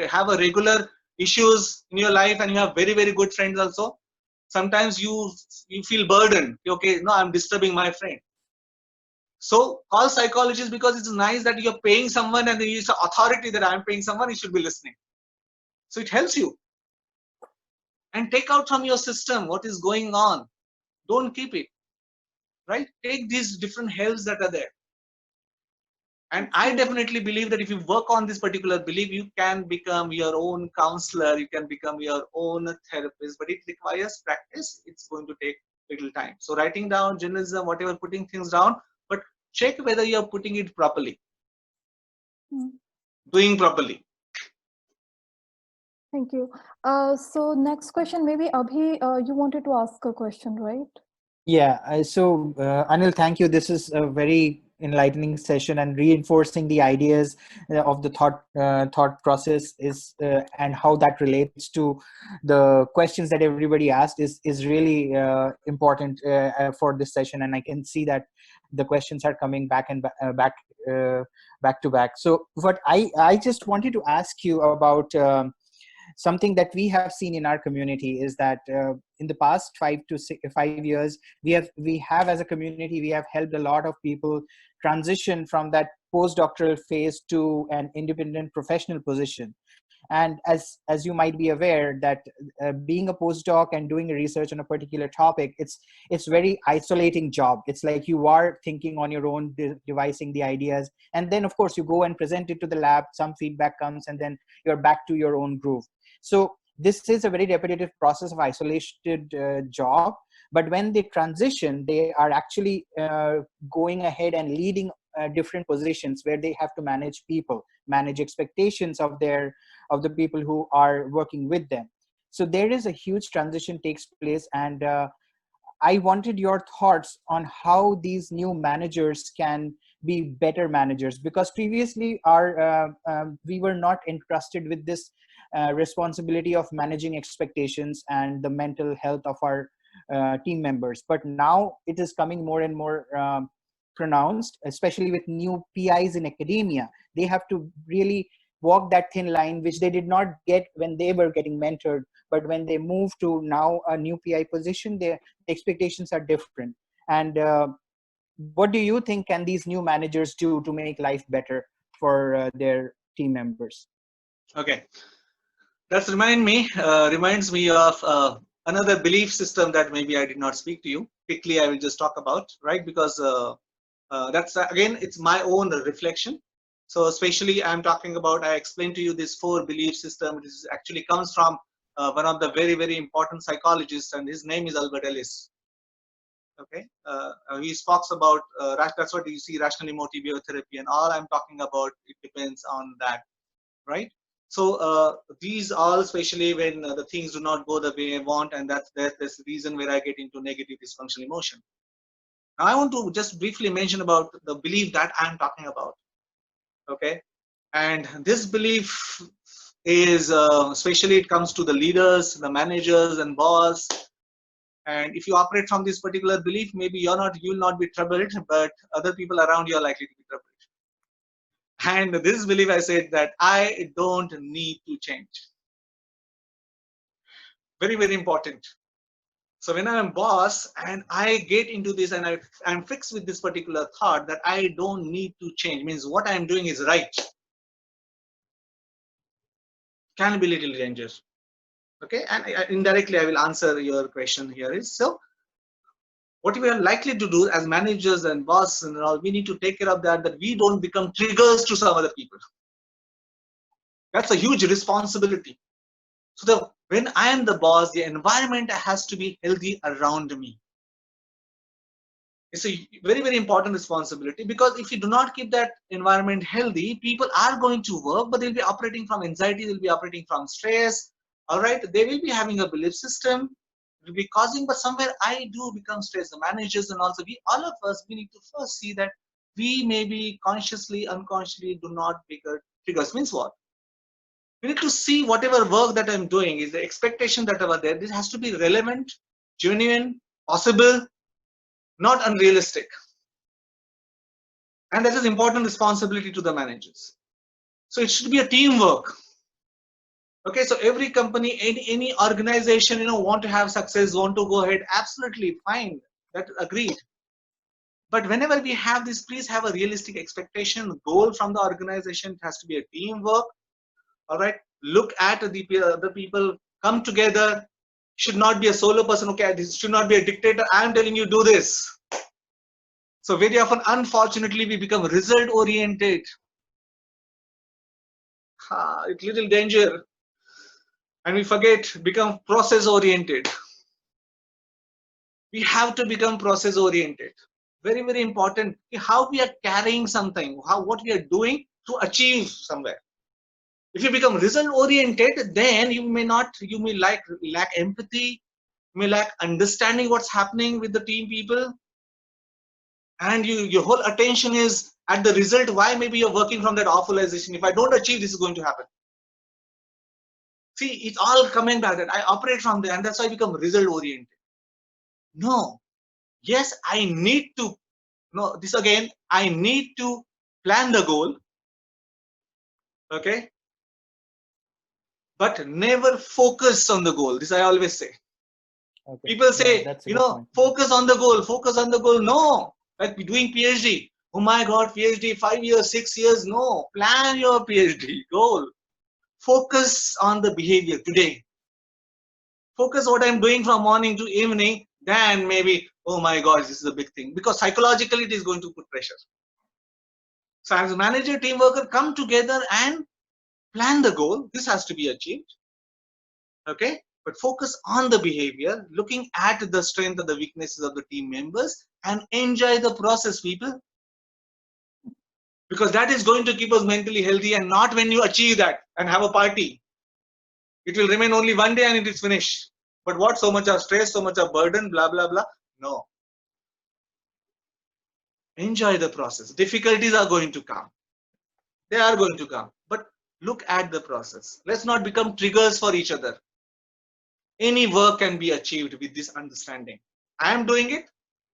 have a regular issues in your life and you have very, very good friends also, sometimes you feel burdened. Okay, no, I'm disturbing my friend. So call psychologists, because it's nice that you're paying someone and it's an authority that I'm paying someone, you should be listening. So it helps you. And take out from your system what is going on. Don't keep it, right? Take these different helps that are there. And I definitely believe that if you work on this particular belief, you can become your own counselor, you can become your own therapist, but it requires practice. It's going to take little time. So writing down, journalism, whatever, putting things down, but check whether you're putting it properly, doing properly. Thank you. So next question, maybe Abhi, you wanted to ask a question, right? Yeah, so Anil, thank you. This is a very enlightening session, and reinforcing the ideas of the thought process is and how that relates to the questions that everybody asked is really important for this session. And I can see that the questions are coming back and back to back. So what I just wanted to ask you about something that we have seen in our community is that in the past 5 years, we have as a community, we have helped a lot of people transition from that postdoctoral phase to an independent professional position. And as you might be aware that being a postdoc and doing research on a particular topic, it's very isolating job. It's like you are thinking on your own, devising the ideas, and then of course you go and present it to the lab, some feedback comes, and then you're back to your own groove. So this is a very repetitive process of isolated job. But when they transition, they are actually going ahead and leading different positions where they have to manage people, manage expectations of the people who are working with them. So there is a huge transition takes place, and I wanted your thoughts on how these new managers can be better managers, because previously we were not entrusted with this responsibility of managing expectations and the mental health of our team members. But now it is coming more and more pronounced, especially with new PIs in academia. They have to really walk that thin line, which they did not get when they were getting mentored. But when they move to now a new PI position, their expectations are different. And what do you think can these new managers do to make life better for their team members? Okay, that reminds me of another belief system that maybe I did not speak to you. Quickly, I will just talk about, right? Because that's again, it's my own reflection. So especially I'm talking about, I explained to you this 4 belief system. This actually comes from one of the very, very important psychologists, and his name is Albert Ellis. Okay, he talks about that's what you see, rational emotive therapy, and all I'm talking about, it depends on that, right? So these all, especially when the things do not go the way I want, and that's the reason where I get into negative dysfunctional emotion. Now I want to just briefly mention about the belief that I'm talking about. Okay, and this belief is especially it comes to the leaders, the managers and boss. And if you operate from this particular belief, maybe you'll not be troubled, but other people around you are likely to be troubled. And this belief, I said that I don't need to change. Very, very important. So when I'm boss and I get into this and I'm fixed with this particular thought that I don't need to change, means what I'm doing is right, can be little dangerous. Okay, and indirectly I will answer your question here is, so what we are likely to do as managers and bosses and all, we need to take care of that we don't become triggers to some other people. That's a huge responsibility. So when I am the boss, the environment has to be healthy around me. It's a very, very important responsibility, because if you do not keep that environment healthy, people are going to work, but they'll be operating from anxiety, they'll be operating from stress. All right, they will be having a belief system, it will be causing, but somewhere I do become stressed. The managers and also all of us, we need to first see that we maybe consciously, unconsciously do not trigger triggers. Means what? We need to see whatever work that I'm doing is the expectation that are there. This has to be relevant, genuine, possible, not unrealistic. And that is important responsibility to the managers. So it should be a teamwork. Okay, so every company, any organization, want to have success, want to go ahead, absolutely fine. That agreed. But whenever we have this, please have a realistic expectation, goal from the organization. It has to be a teamwork. All right, look at the people, come together. Should not be a solo person. Okay, this should not be a dictator. I am telling you, do this. So very often, unfortunately, we become result oriented. It's little danger. And we forget, become process oriented. We have to become process oriented. Very, very important. How we are carrying something, what we are doing to achieve somewhere. If you become result oriented, then you may lack empathy, you may lack understanding what's happening with the team people, and your whole attention is at the result. Why? Maybe you're working from that awfulization. If I don't achieve, this is going to happen. See, it's all coming back that I operate from there, and that's why I become result oriented. No. Yes, I need to. No, this again, I need to plan the goal. Okay. But never focus on the goal. This I always say. Okay. People say, focus on the goal, focus on the goal. No, like doing PhD. Oh my God, PhD, 5 years, 6 years. No, plan your PhD goal. Focus on the behavior today. Focus what I'm doing from morning to evening. Then maybe, oh my God, this is a big thing, because psychologically it is going to put pressure. So as a manager, team worker, come together and plan the goal. This has to be achieved. Okay, but focus on the behavior, looking at the strength and the weaknesses of the team members, and enjoy the process, people. because that is going to keep us mentally healthy, and not when you achieve that and have a party. It will remain only one day and it is finished. But what, so much of stress, so much of burden, blah, blah, blah. No. Enjoy the process. Difficulties are going to come. They are going to come. But look at the process. Let's not become triggers for each other. Any work can be achieved with this understanding. I am doing it.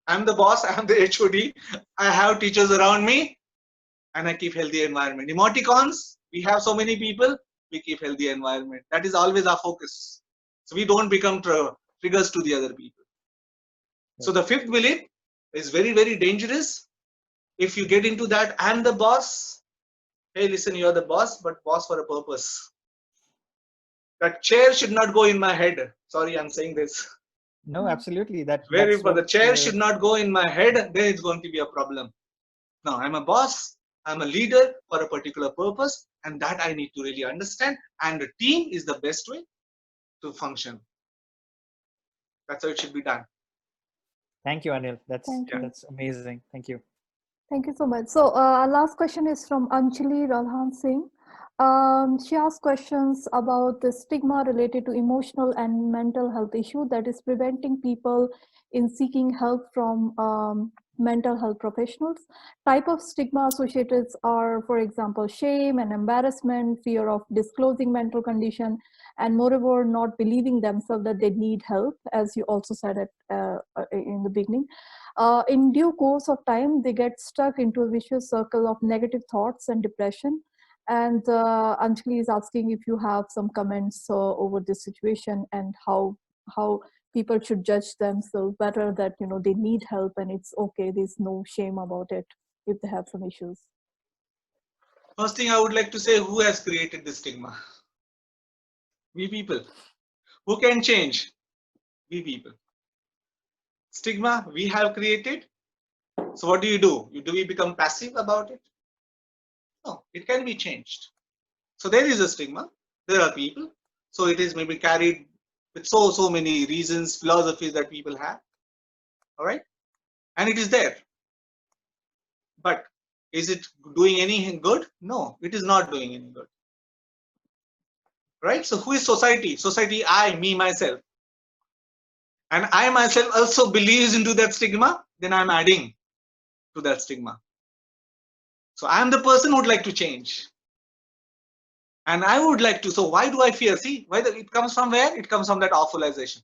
I'm the boss. I'm the HOD. I have teachers around me, and I keep healthy environment. Emoticons, we have so many people, we keep healthy environment. That is always our focus. So we don't become triggers to the other people. So the fifth belief is very, very dangerous. If you get into that, I'm the boss. Hey, listen, you're the boss, but boss for a purpose. That chair should not go in my head. Sorry, I'm saying this. No, absolutely. Very, That's but the what, chair should not go in my head, then it's going to be a problem. No, I'm a boss. I'm a leader for a particular purpose, and that I need to really understand. And the team is the best way to function. That's how it should be done. Thank you, Anil. Thank you. That's amazing. Thank you. Thank you so much. So our last question is from Anjali Ralhan Singh. She asked questions about the stigma related to emotional and mental health issue that is preventing people in seeking help from mental health professionals. Type of stigma associated are, for example, shame and embarrassment, fear of disclosing mental condition, and moreover, not believing themselves that they need help, as you also said it in the beginning. In due course of time, they get stuck into a vicious circle of negative thoughts and depression. And Anjali is asking if you have some comments over this situation and how people should judge themselves better, that they need help and it's okay. There's no shame about it if they have some issues. First thing I would like to say, who has created this stigma? We people. Who can change? We people. Stigma we have created. So what do? Do we become passive about it? No, it can be changed. So there is a stigma. There are people. So it is maybe carried with so many reasons, philosophies that people have. All right, and it is there. But is it doing anything good? No, it is not doing any good. Right? So who is society? Society, I, me, myself. And I myself also believes into that stigma, then I'm adding to that stigma. So I am the person who would like to change. And I would like to. So why do I fear? See, it comes from where? It comes from that awfulization.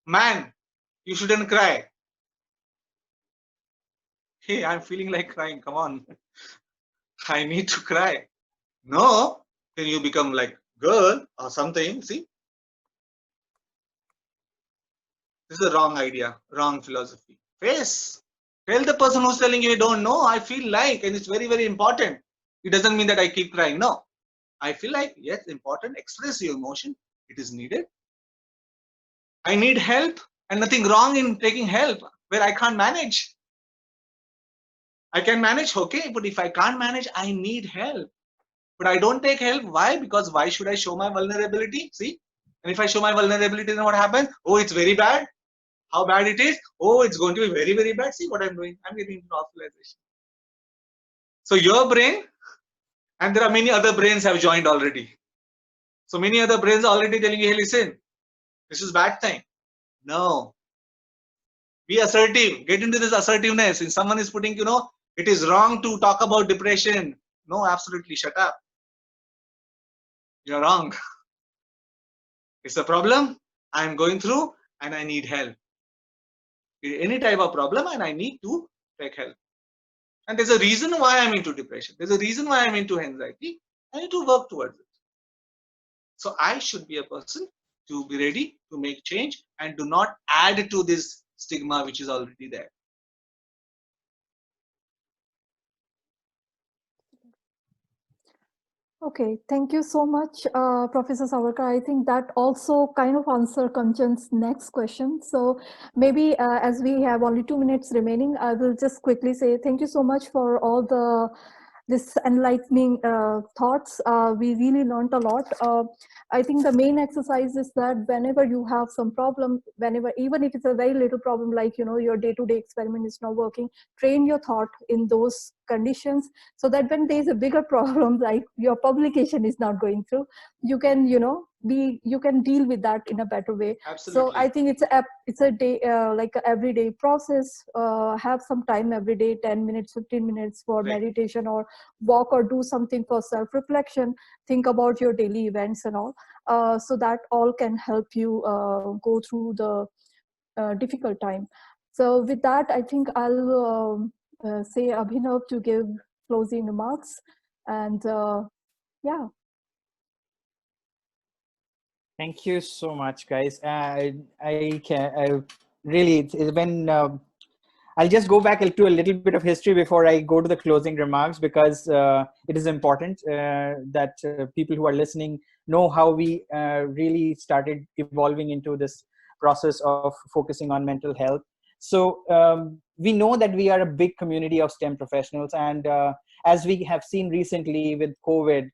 Man, you shouldn't cry. Hey, I'm feeling like crying. Come on. I need to cry. No, then you become like girl or something. See, this is a wrong idea, wrong philosophy. Face. Tell the person who's telling you don't know, I feel like, and it's very, very important. It doesn't mean that I keep crying. No, I feel like, yes, important. Express your emotion. It is needed. I need help, and nothing wrong in taking help where I can't manage. I can manage, okay, but if I can't manage, I need help. But I don't take help. Why? Because why should I show my vulnerability? See, and if I show my vulnerability, then what happens? Oh, it's very bad. How bad it is? Oh, it's going to be very, very bad. See what I'm doing? I'm getting into awfulization. So your brain, and there are many other brains have joined already. So many other brains are already telling you, hey, listen, this is bad thing. No. Be assertive. Get into this assertiveness. If someone is putting, it is wrong to talk about depression. No, absolutely. Shut up. You're wrong. It's a problem I'm going through and I need help. Any type of problem and I need to take help. And there's a reason why I'm into depression. There's a reason why I'm into anxiety. I need to work towards it. So I should be a person to be ready to make change and do not add to this stigma which is already there. Okay, thank you so much, Professor Sarwakar. I think that also kind of answers Kanchan's next question. So maybe as we have only 2 minutes remaining, I will just quickly say thank you so much for all the this enlightening thoughts. We really learned a lot. I think the main exercise is that whenever you have some problem, whenever, even if it's a very little problem, like, you know, your day-to-day experiment is not working, train your thought in those conditions, so that when there's a bigger problem, like your publication is not going through, you can, you know, you can deal with that in a better way. Absolutely. So I think it's a day, like an everyday process. Have some time every day, 10 minutes, 15 minutes for Right. meditation, or walk, or do something for self-reflection. Think about your daily events and all. So that all can help you go through the difficult time. So with that, I think I'll say Abhinav to give closing remarks. And yeah. Thank you so much, guys. I really, when I'll just go back to a little bit of history before I go to the closing remarks, because it is important that people who are listening know how we really started evolving into this process of focusing on mental health. So we know that we are a big community of STEM professionals, and as we have seen recently with COVID,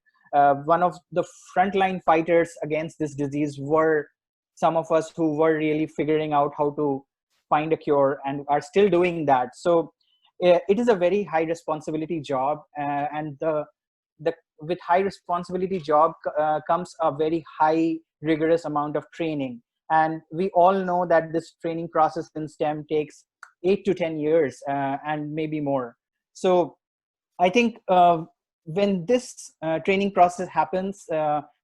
one of the frontline fighters against this disease were some of us who were really figuring out how to find a cure, and are still doing that. So it is a very high responsibility job, and the with high responsibility job comes a very high rigorous amount of training, and we all know that this training process in STEM takes 8 to 10 years and maybe more. So I think when this training process happens,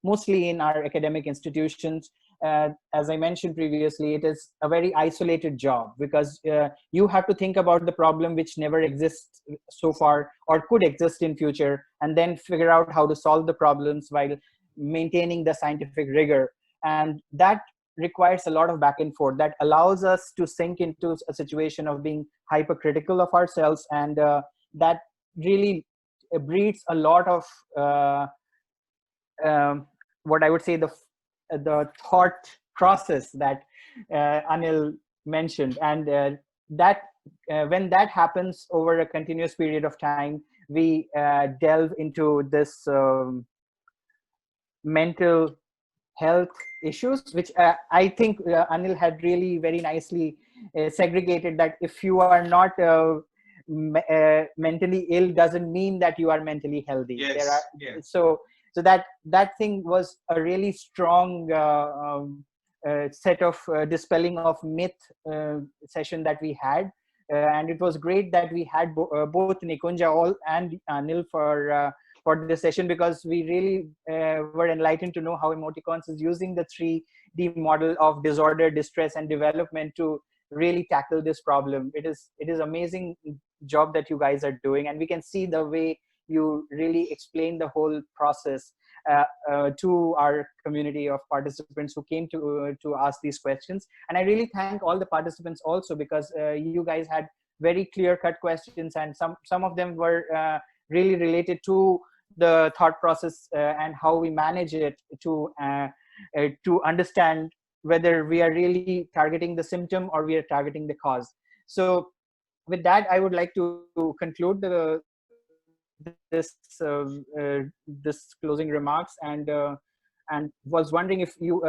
mostly in our academic institutions, as I mentioned previously, it is a very isolated job, because you have to think about the problem which never exists so far or could exist in future, and then figure out how to solve the problems while maintaining the scientific rigor. And that requires a lot of back and forth that allows us to sink into a situation of being hypercritical of ourselves, and that really breeds a lot of what I would say the thought process that Anil mentioned, and that when that happens over a continuous period of time, we delve into this mental health issues, which I think Anil had really very nicely segregated, that if you are not mentally ill, doesn't mean that you are mentally healthy. Yes. There are, Yes. so that thing was a really strong set of dispelling of myth session that we had, and it was great that we had both Nikunja and Anil for this session, because we really were enlightened to know how Emoticons is using the 3D model of disorder, distress, and development to really tackle this problem. It is amazing job that you guys are doing, and we can see the way you really explain the whole process to our community of participants who came to ask these questions. And I really thank all the participants also, because you guys had very clear-cut questions, and some of them were really related to the thought process and how we manage it to understand whether we are really targeting the symptom or we are targeting the cause. So with that, I would like to conclude this closing remarks, and was wondering if you,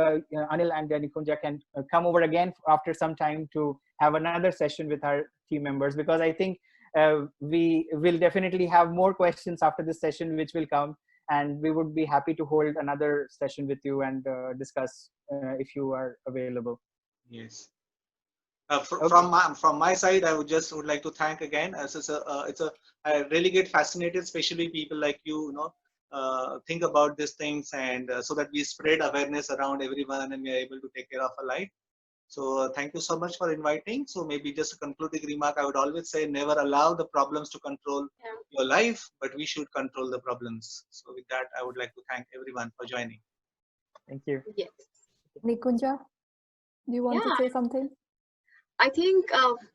Anil and Nikunja, can come over again after some time to have another session with our team members, because I think we will definitely have more questions after this session which will come, and we would be happy to hold another session with you and discuss if you are available. Yes. From my side, I would like to thank again. I really get fascinated, especially people like you think about these things, and so that we spread awareness around everyone and we are able to take care of our life. So thank you so much for inviting. So maybe just a concluding remark, I would always say, never allow the problems to control your life, but we should control the problems. So with that, I would like to thank everyone for joining. Thank you. Yes. Nikunja, do you want to say something? I think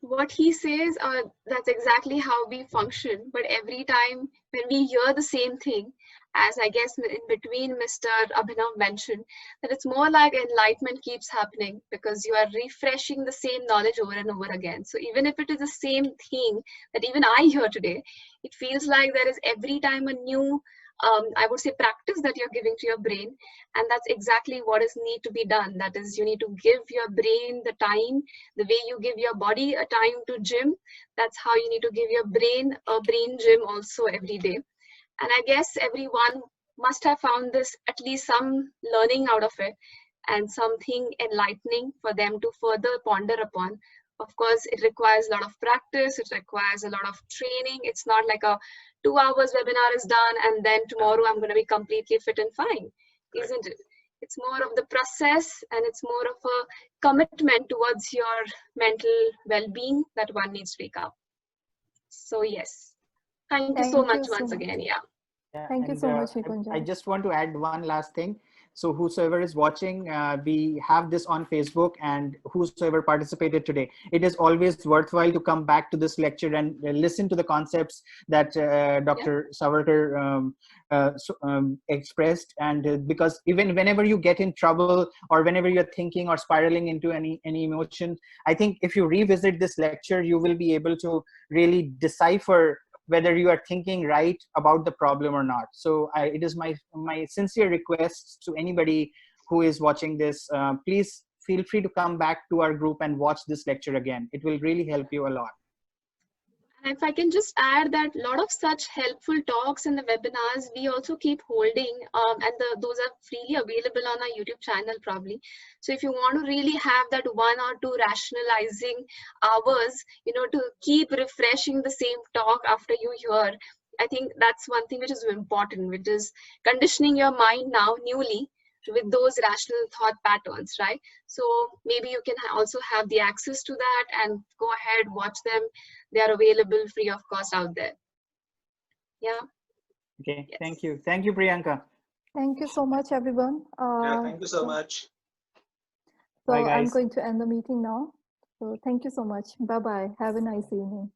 what he says, that's exactly how we function. But every time when we hear the same thing, as I guess in between Mr. Abhinav mentioned, that it's more like enlightenment keeps happening because you are refreshing the same knowledge over and over again. So even if it is the same thing that even I hear today, it feels like there is every time a new I would say practice that you're giving to your brain, and that's exactly what is need to be done. That is, you need to give your brain the time, the way you give your body a time to gym. That's how you need to give your brain a brain gym also every day. And I guess everyone must have found this at least some learning out of it and something enlightening for them to further ponder upon. Of course, it requires a lot of practice, it requires a lot of training. It's not like a 2 hours webinar is done and then tomorrow I'm going to be completely fit and fine, isn't it? It's more of the process and it's more of a commitment towards your mental well-being that one needs to wake up. So yes, thank you so much once again. Yeah. Thank you so much, Nikunja. I just want to add one last thing. So whosoever is watching, we have this on Facebook, and whosoever participated today, it is always worthwhile to come back to this lecture and listen to the concepts that Dr. Sarwakar expressed. And because even whenever you get in trouble or whenever you're thinking or spiraling into any emotion, I think if you revisit this lecture, you will be able to really decipher whether you are thinking right about the problem or not. So it is my sincere request to anybody who is watching this, please feel free to come back to our group and watch this lecture again. It will really help you a lot. And if I can just add that a lot of such helpful talks in the webinars, we also keep holding, and those are freely available on our YouTube channel probably. So if you want to really have that 1 or 2 rationalizing hours, you know, to keep refreshing the same talk after you hear, I think that's one thing which is important, which is conditioning your mind now newly with those rational thought patterns, right? So maybe you can also have the access to that and go ahead, watch them. They are available free of cost out there. Yeah. Okay. Yes. Thank you. Thank you, Priyanka. Thank you so much, everyone. Yeah, thank you so much. So Bye, guys. I'm going to end the meeting now. So thank you so much. Bye-bye. Have a nice evening.